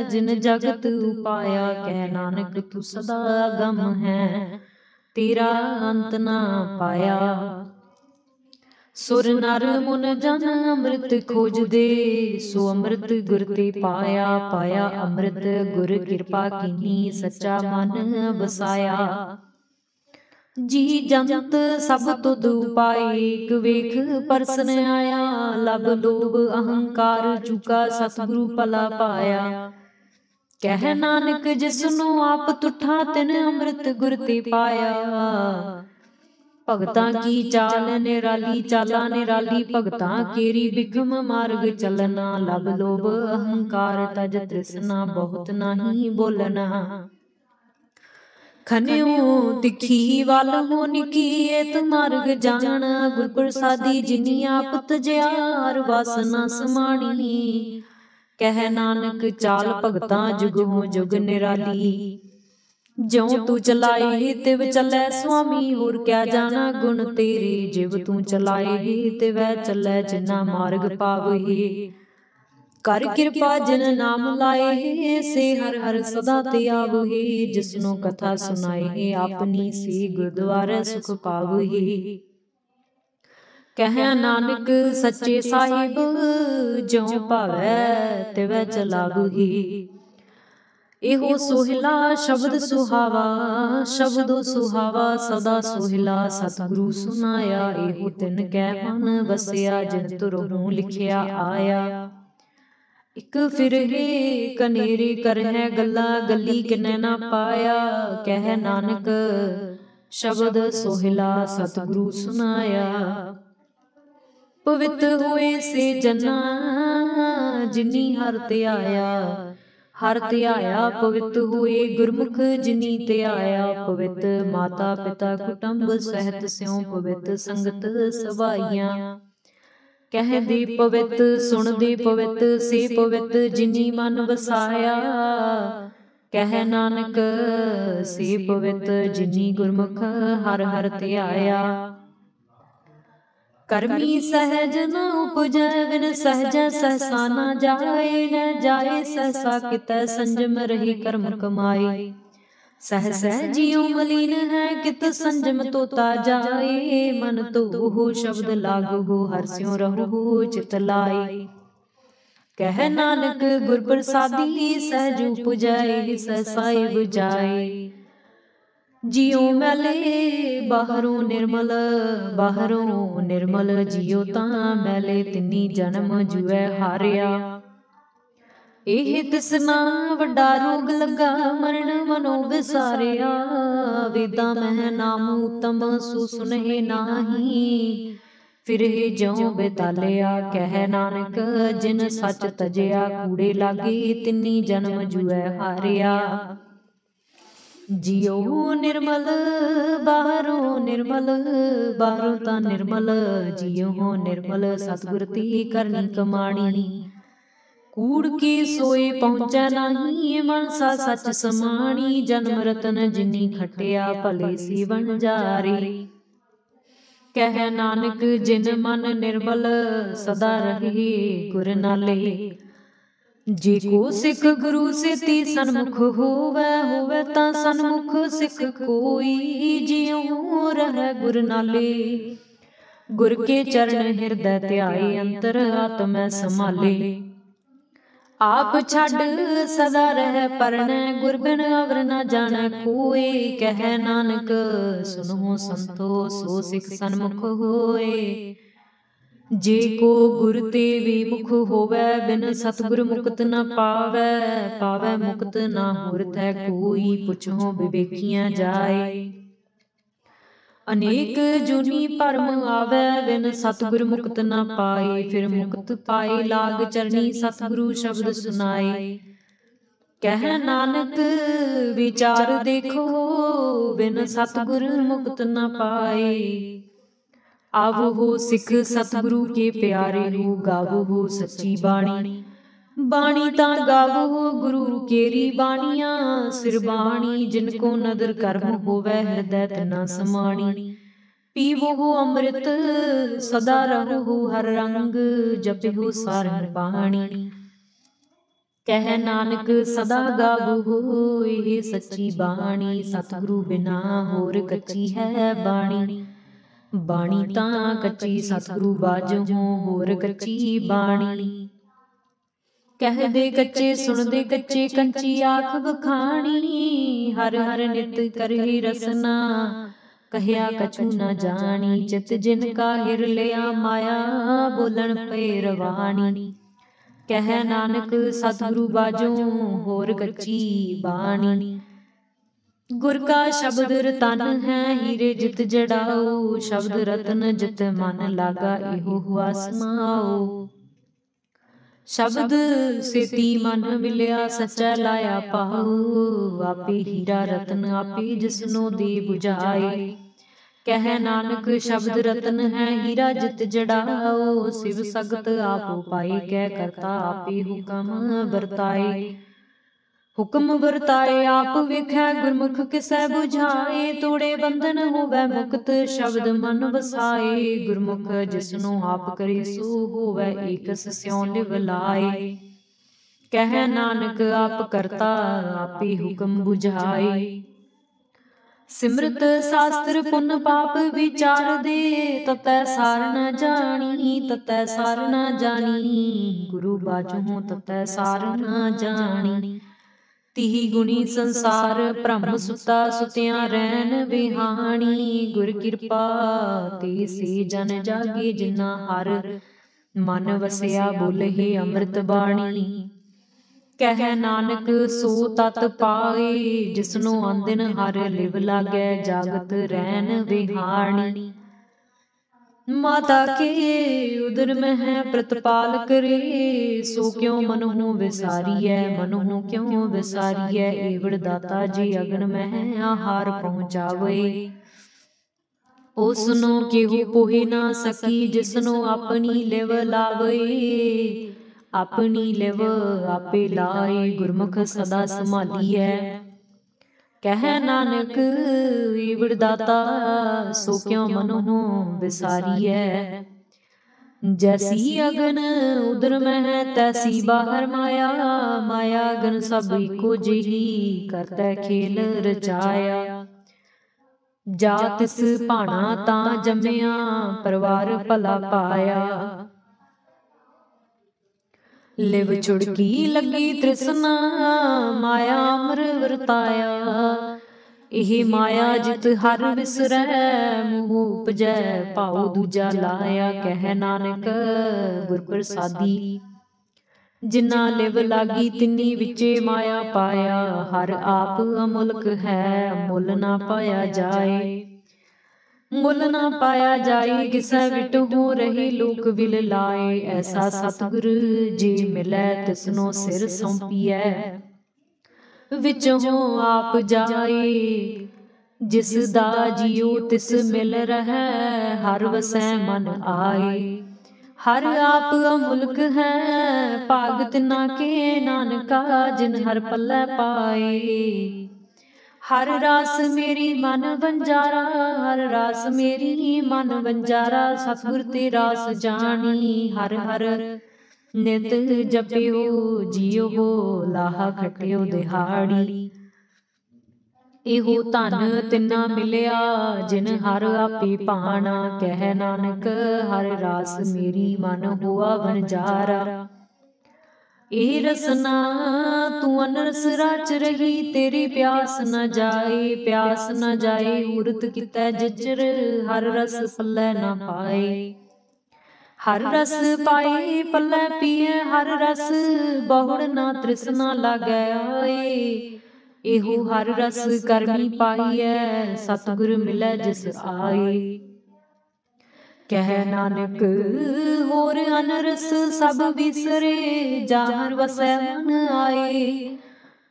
जिन जगत उपाया। कह नानक तू सदा गम है तेरा अंत ना पाया। सुर नर मुन जन अमृत खोजदे, सो अमृत गुर ते पाया। पाया अमृत गुर कृपा कीनी, सच्चा मन बसाया। जी जंत सब तुद उपाय, एक वेख परसन आया। लब लोभ अहंकार चुका, सतगुरु भला पाया। कह नानक जिसनु आप तुठा, तिन अमृत गुर ते पाया। भगतां की चाल निराली, चाला निराली भगतां केरी। बिखम मार्ग चलना, लब लोभ अहंकार तज तृष्णा। बहुत नाही बोलना, खन्यो तिखी वाल हो निकी। एत मार्ग जान गुर प्रसादी, जिनी आप तजियार वासना समाणी। कह नानक चाल भगतां जुग हो जुग निराली। ज्यों तू चलाए तिव चलै स्वामी, होर क्या जाना गुण तेरे। जिव तू चलाए तिव चलै, जिन्ना मार्ग पावहे। कर कृपा जिन नाम लाए, से हर हर सदा ते आवहे। जिसनो कथा सुनाए आपनी, से गुरुद्वारे सुख पावहे। कह नानक सच्चे साहिब, ज्यों भावै तिव चलावहे। एहो सोहिला शब्द सुहावा, शब्दो सुहावा सदा सोहिला। सतगुरु सुनाया, एहो तिन कै मन बसिया। जिन तुरहूं लिखिया आया। इक फिर हे कनेरे कर है गल्ला, गली किनै ना पाया। कह नानक शब्द सोहिला, सतगुरु सुनाया। पवित्र होए से जना, जिनी हर ते आया। हर ते आया पवित्र होए, गुरमुख जिनी ते आया। पवित्र माता पिता कुटुंब सहित, स्यों पवित्र संगत सभाइयां। कह दे पवित्र सुन दे पवित्र, से पवित्र जिनी मन वसाया। कह नानक से पवित्र, जिनी गुरमुख हर हर ते आया। करमी सहज न उपजै, बिन सहज सहसा न जाए। न जाए सहसा कितै, संजम रही कर्म कमाए। सह सह जियो मलिन है, कित संजम तोता जाए। मन तो हो शब्द लागु हो, हर स्यों रहो चित लाए। कह नानक गुर प्रसादी, सहज उपजै सहसाए बुझाए। जियो मैले बाहरों निर्मल, बाहरों निर्मल। जियो तां मैले, तिनी जन्म जुए हारिया। एह तिसना वड्डा रोग लगा, मरण मनो विसारिया। वेदां मह नाम उत्तम, सो सुनहि नाही। फिर हे ज्यों बेतालिया। कह नानक जिन सच तजिया, कूड़े लागे तिन्नी जन्म जुए हारिया। जियो निर्मल बाहरों निर्मल, बाहरों तां निर्मल। जियो निर्मल सतगुर ती करनी कमाणी। कूड़ के सोए पहुँचै नाही, मनसा सच समाणी। जन्म रतन जिनी खटिया, भले सीवन जारी। कह नानक जिन मन निर्मल, सदा रहे गुर नाले। जे को सिख गुरु से ती सन्मुख होवै, होवै तां सन्मुख सिख कोई। जियो रहै गुर नाले। गुर के चरण हृदय ध्याए, अंतर आत्मै संभाले। आप छड़ सदा रह परनै, गुर बिन अवर न जानै कोय। कह नानक सुनो संतो, सो सिख सन्मुख होए। जे को गुर ते विमुख होवै, बिन सतगुर मुक्त न पावै। पावै मुक्त ना होर थै कोई, पुछो विवेकियां जाए। अनेक जुनी भरम आवे, बिन सतगुर मुक्त न पाए। फिर मुक्त पाए लाग चरनी, सतगुरु शब्द सुनाए। कह नानक विचार देखो, बिन सतगुर मुक्त न पाए। आवो हो सिख सतगुरु के प्यारे हो, गावो हो सच्ची बाणी। बाणी तां गावो गुरु केरी बाणियां, सिर बाणी जिनको नदर कर्म होवै, हृदय तना समाणी। पीवो हो अमृत सदा रहो हर रंग, जपो सारंग पाणी। कह नानक सदा गावो ये सच्ची बाणी, सतगुरु बिना होर कच्ची है बाणी। ਬਾਣੀ ਤਾਂ ਕੱਚੀ ਸਤਿਗੁਰੂ ਬਾਝੋਂ ਹੋਰ ਕੱਚੀ ਬਾਣੀ। ਕਹਦੇ ਕੱਚੇ ਸੁਣਦੇ ਕੱਚੇ ਕੰਚੀ ਆਖ ਬਖਾਣੀ। ਹਰ ਹਰ ਨਿਤ ਕਰਹਿ ਰਸਨਾ ਕਹਿਆ ਕਛੂ ਨ ਜਾਣੀ। ਚਿਤ ਜਿਨ ਕਾ ਹਿਰ ਲਿਆ ਮਾਇਆ ਬੋਲਣ ਪਏ ਰਵਾਣੀ। ਕਹਿ ਨਾਨਕ ਸਤਿਗੁਰੂ ਬਾਝੋਂ ਹੋਰ ਕੱਚੀ ਬਾਣੀ। ਗੁਰ ਕਾ ਸ਼ਬਦ ਰਤਨ ਹੈ ਹੀਰੇ ਜਿਤ ਜੜਾਓ। ਸ਼ਬਦ ਰਤਨ ਜਿਤ ਮਨ ਲਾਗਾ ਇਹੋ ਹੁਆ ਸਮਾਓ। ਸ਼ਬਦ ਸੇਤੀ ਮਨ ਮਿਲਿਆ ਸੱਚਾ ਲਾਇਆ ਪਾਉ। ਆਪੇ ਹੀਰਾ ਰਤਨ ਆਪੇ ਜਿਸਨੋ ਦੇ 부ਝਾਏ। ਕਹਿ ਨਾਨਕ ਸ਼ਬਦ ਰਤਨ ਹੈ ਹੀਰਾ ਜਿਤ ਜੜਾਓ। ਸਿਵ ਸਗਤ ਆਪੋ ਪਾਏ ਕਹਿ ਕਰਤਾ ਆਪੇ ਹੁਕਮ ਵਰਤਾਏ। ਹੁਕਮ ਵਰਤਾਏ ਆਪ ਵੇਖੈ ਗੁਰਮੁਖ ਕਿਸੈ 부ਝਾਏ। ਤੋੜੇ ਬੰਧਨ ਹੋਵੈ ਮੁਕਤ ਸ਼ਬਦ ਮਨ ਵਸਾਏ। ਗੁਰਮੁਖ ਜਿਸਨੂੰ ਆਪ ਕਰੇ ਸੋ ਹੋਵੈ ਏਕਸ ਸਿਉ ਲਿਵ ਲਾਏ। ਕਹਿ ਨਾਨਕ ਆਪ ਕਰਤਾ ਆਪੇ ਹੁਕਮ 부ਝਾਏ। ਸਿਮਰਤ ਸਾਸਤਰ ਪੁੰਨ ਪਾਪ ਵਿਚਾਰ ਦੇ। ਤਤੈ ਸਾਰ ਨ ਜਾਣੀ ਤਤੈ ਸਾਰ ਨ ਜਾਣੀ। ਗੁਰੂ ਬਾਝੋਂ ਤਤੈ ਸਾਰ ਨ ਜਾਣੀ। ਤਿਹੀ ਗੁਣੀ ਸੰਸਾਰ ਭ੍ਰਮ ਸੁਤਾ ਸੁਤਿਆਂ ਰਹਿਣ ਵਿਹਾਣੀ। ਗੁਰ ਕਿਰਪਾ ਤੇ ਸੇ ਜਨ ਜਾਗੇ ਜਿਨ੍ਹਾਂ ਹਰ ਮਨ ਵਸਿਆ ਬੋਲਹਿ ਅੰਮ੍ਰਿਤ ਬਾਣੀ। ਕਹਿ ਨਾਨਕ ਸੋ ਤਤ ਪਾਏ ਜਿਸਨੂੰ ਆਂਦਿਨ ਹਰ ਲਿਵ ਲਾਗੈ ਜਾਗਤ ਰਹਿਣ ਵਿਹਾਣੀ। ਮਾਤਾ ਕੇ ਉਦਰ ਮਹਿ ਪ੍ਰਤਪਾਲ ਕਰੇ। ਸੋ ਕਿਉ ਮਨਹੁ ਵਿਸਾਰੀਐ ਮਨਹੁ ਕਿਉ ਵਿਸਾਰੀਐ। ਏਵੜ ਦਾਤਾ ਜੀ ਅਗਨ ਮਹਿ ਆਹਾਰ ਪਹੁੰਚਾਵੇ। ਉਸਨੂੰ ਕਿਹੂ ਪੋਹਿ ਨਾ ਸਕੀ ਜਿਸਨੂੰ ਆਪਣੀ ਲਿਵ ਲਾਵੇ। ਆਪਣੀ ਲਿਵ ਆਪੇ ਲਾਏ ਗੁਰਮੁਖ ਸਦਾ ਸੰਭਾਲੀਐ। ਕਹਿ ਨਾਨਕ ਏਵੜ ਦਾਤਾ ਸੋ ਕਿਉ ਮਨਹੁ ਵਿਸਾਰੀਐ। ਜੈਸੀ ਅਗਨ ਉਦਰ ਮਹਿ ਤੈਸੀ ਬਾਹਰ ਮਾਇਆ। ਮਾਇਆ ਅਗਨ ਸਭ ਇੱਕੋ ਜਿਹੀ ਕਰਤੈ ਖੇਲ ਰਚਾਇਆ। ਜਾ ਤਿਸ ਭਾਣਾ ਤਾਂ ਜੰਮਿਆ ਪਰਵਾਰ ਭਲਾ ਪਾਇਆ। ਲਿਵ ਛੁੜਕੀ ਲੱਗੀ ਤ੍ਰਿਸ਼ਨਾ ਮਾਇਆ ਅਮਰ ਵਰਤਾਇਆ। ਇਹ ਮਾਇਆ ਜਿਤ ਹਰ ਵਿਸਰੈ ਮੋਹ ਉਪਜੈ ਭਾਉ ਦੂਜਾ ਲਾਇਆ। ਕਹਿ ਨਾਨਕ ਗੁਰ ਪ੍ਰਸਾਦੀ ਜਿਨ੍ਹਾਂ ਲਿਵ ਲਾਗੀ ਤਿੰਨੀ ਵਿੱਚੇ ਮਾਇਆ ਪਾਇਆ। ਹਰ ਆਪ ਅਮੁਲਕ ਹੈ ਮੁੱਲ ਨਾ ਪਾਇਆ ਜਾਏ। ਮੁੱਲ ਨਾ ਪਾਇਆ ਜਾਏ ਕਿਸੈ ਵਿਟ ਹੋ ਰਹੀ ਲੋਕ ਵਿਲ ਲਾਏ। ਐਸਾ ਸਤਿਗੁਰ ਜੇ ਮਿਲੈ ਤਿਸਨੋ ਸਿਰ ਸੌਂਪੀਐ। ਵਿਚੋਂ ਆਪ ਜਾਏ ਜਿਸ ਦਾ ਜੀਉ ਤਿਸ ਮਿਲ ਰਹੈ। ਹਰ ਵਸੈ ਮਨ ਆਏ। ਹਰ ਆਪ ਅਮੁਲਕ ਹੈ ਭਾਗ ਤਿਨਾ ਕੇ ਨਾਨਕਾ ਜਿਨ ਹਰ ਪੱਲੇ ਪਾਏ। ਹਰ ਰਾਸ ਮੇਰੀ ਮਨ ਵੰਜਾਰਾ ਹਰ ਰਾਸ ਮੇਰੀ ਮਨ ਵੰਜਾਰਾ। ਸਤਿਗੁਰ ਤੇ ਰਾਸ ਜਾਣੀ ਹਰ ਹਰ ਨਿਤ ਜਪਿਓ ਜੀਓ ਲਾਹਾ ਖਟਿਓ ਦਿਹਾੜੀ। ਇਹੋ ਧਨ ਤਿਨਾ ਮਿਲਿਆ ਜਿਨ ਹਰ ਆਪੇ ਭਾਣਾ। ਕਹਿ ਨਾਨਕ ਹਰ ਰਾਸ ਮੇਰੀ ਮਨ ਹੋਆ ਵਣਜਾਰਾ। ਇਹ ਰਸਨਾ ਤੂੰ ਅਨਰਸ ਰਚ ਰਹੀ ਤੇਰੀ ਪਿਆਸ ਨ ਜਾਏ। ਪਿਆਸ ਨ ਜਾਏ ਉਰਤ ਕੀਤਾ ਜਿਚਰ ਹਰ ਰਸ ਪੱਲੇ ਨਾ ਪਾਏ। ਹਰ ਰਸ ਪਾਏ ਪੱਲੇ ਪੀਏ ਹਰ ਰਸ ਬਹੁੜ ਨਾ ਤ੍ਰਿਸ਼ਨਾ ਲਾਗੈ ਆਏ। ਇਹੋ ਹਰ ਰਸ ਕਰਮੀ ਪਾਈਐ ਸਤਿਗੁਰ ਮਿਲੈ ਜਿਸ ਆਏ। ਕਹਿ ਨਾਨਕ ਹੋਰ ਅਨਰਸ ਸਭ ਵਿਸਰੇ ਜਾਹਰ ਵਸੈ ਮਨ ਆਏ।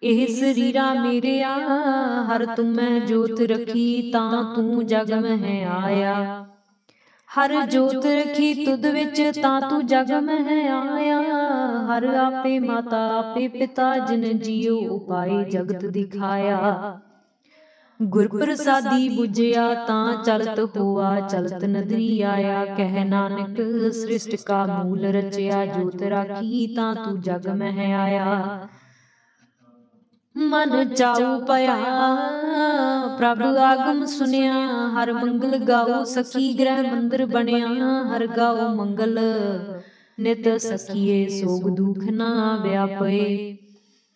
ਇਹ ਸਰੀਰਾ ਮੇਰਿਆ ਹਰ ਤੁਮੈ ਜੋਤ ਰਖੀ ਤਾਂ ਤੂੰ ਜਗ ਮਹਿ ਆਇਆ। ਹਰ ਜੋਤ ਰਖੀ ਤੁਧ ਵਿੱਚ ਤਾਂ ਤੂੰ ਜਗ ਮਹਿ ਆਇਆ। ਹਰ ਆਪੇ ਮਾਤਾ ਆਪੇ ਪਿਤਾ ਜਿਨ ਜੀਉ ਉਪਾਏ ਜਗਤ ਦਿਖਾਇਆ। ਗੁਰ ਪ੍ਰਸਾਦੀ ਬੁਝਿਆ ਤਾਂ ਚਲਤ ਹੋਆ ਚਲਤ ਨਦਰੀ ਆਇਆ। ਕਹਿ ਨਾਨਕ ਸ੍ਰਿਸ਼ਟ ਕਾ ਮੂਲ ਰਚਿਆ ਜੋਤ ਰਾਖੀ ਤਾਂ ਤੂੰ ਜਗ ਮਹਿ ਆਇਆ। मन चाऊ पया प्रभ आगम सुनिया, हर मंगल गाओ सखी गृह मंदिर बनया। हर गाओ मंगल नित सखिए, सोग दुख ना व्यापे।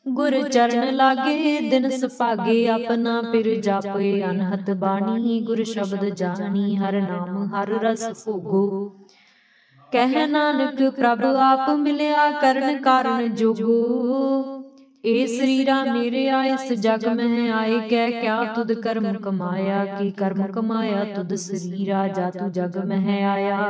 गुर चरण लागे दिन सुभागे, अपना पिर जापे। अनहत बाणी गुर शब्द जानी, हर नाम हर रस भोगो। कह नानक प्रभ आप मिलिया, करन कारण जोगो। ए शरीरा मेरे आए इस जग में आए, कह क्या तुद कर्म कमाया। की कर्म कमाया तुद शरीरा, जा तू जग में आया।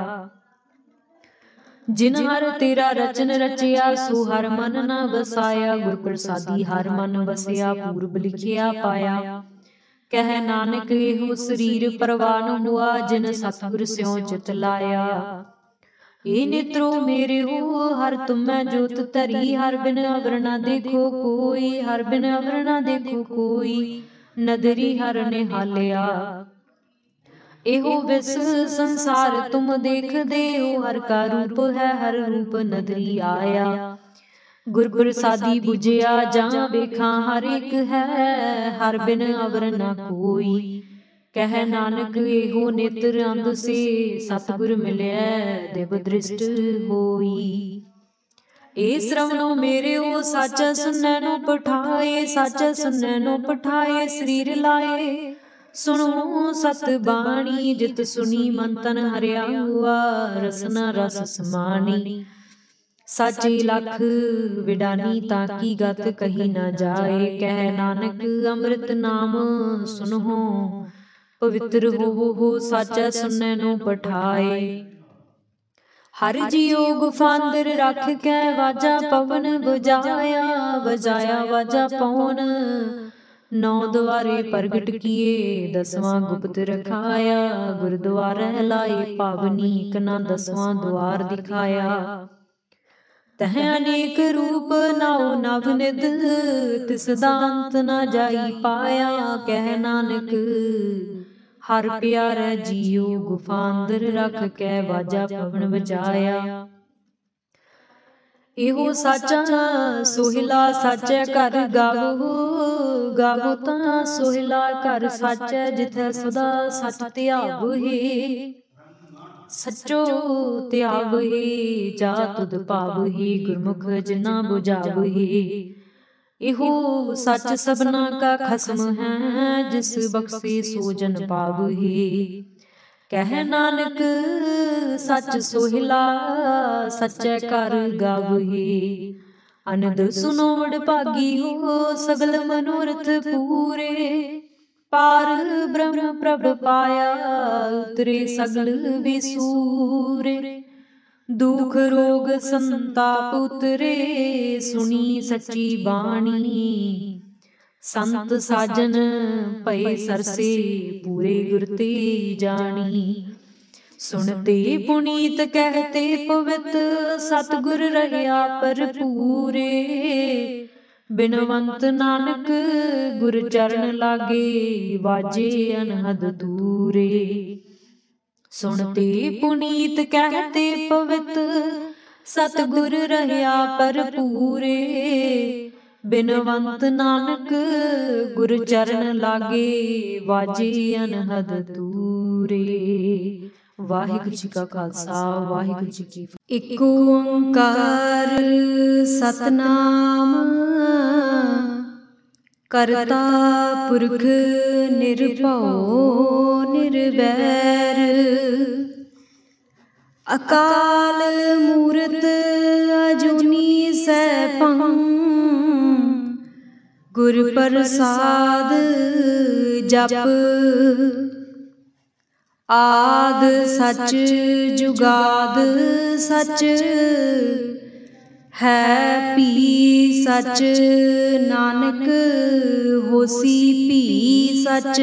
जिन हर तेरा रचन रचिया, सो हर मन न बसाया। गुर प्रसादी हर मन बसिया, पूर्व लिखिया पाया। कह नानक एहो शरीर परवान हुआ, जिन सतगुर स्यों चित लाया। ए नेत्रो मेरे हो हर तुम्हें जोत धरी, हर बिन अवर न देखो कोई। हर बिन अवर न देखो कोई, नदरी हर निहालिया। एहो विस संसार तुम देख दे हो, हर का रूप है हर रूप नदरी आया। गुर प्रसादी बुझिया जहाँ वेखा, हर एक है हर बिन अवर न कोई। कह नानक एहो नेत्र अंध से, सतगुर मिलै दिव दृष्ट होई। ए श्रवणो मेरे ओ सच सुनै नो पठाए। सच सुनै नो पठाए शरीर लाए। सुनो सत बाणी जित सुनी, मन तन हरिया हुआ रसना रस समानी। साचे लख विडानी ताकी गत कही न जाए। कह नानक अमृत नाम सुनहो, पवित्र हो साचा सुनै नो पठाए। हर जियो गुफांदर रख कै, वाजा पवन बजाया। बजाया वाजा पवन नौ द्वारे प्रगट किए, दसवां गुप्त रखाया। गुरुद्वारा लाए पावनी, कना दसवां द्वार दिखाया। तह अनेक रूप नाओ नव निध, तिस दांत न जाई पाया। कह नानक हर प्यारा जियो, गुफांदर रख कै वाजा पवन बजाया। एहो साचा सोहिला साचे घर गावो। गावो तां सोहिला घर साचे, जिथे सदा सच त्याग हे। सचो त्याग हे जा तुद पाव हे, गुरमुख जिना बुझाव हे। एहो सच सबना का खसम है, जिस बख्शे सो जन पाव हे। कह नानक सच सोहिला सच्चे घर गावहे। अनद सुनो वड भागी हो, सगल मनोरथ पूरे। पार ब्रह्म प्रभ पाया, उतरे सगल विसूरे। दुख रोग संताप उतरे, सुनी सच्ची बाणी। संत साजन भय सरसे, पूरे गुर ते जानी। सुनते पुनीत कहते पवित, सतगुर रहया भरपूरे। बिनवंत नानक गुर चरण लागे, वाजे अनहद दूरे। सुनते पुनीत कहते पवित, सतगुर रहया भरपूरे। बिनवंत नानक गुर चरण लागे, वाजे अनहद दूरे। वाहिगुरू जी का खालसा, वाहिगुरू जी की फतेह। इक ओंकार सतनाम, करता पुरख निर्भउ निर्वैर। अकाल मूरत अजूनी सैभं, गुर प्रसाद जप। आद सच जुगाद सच, है पी सच। नानक होसी पी सच।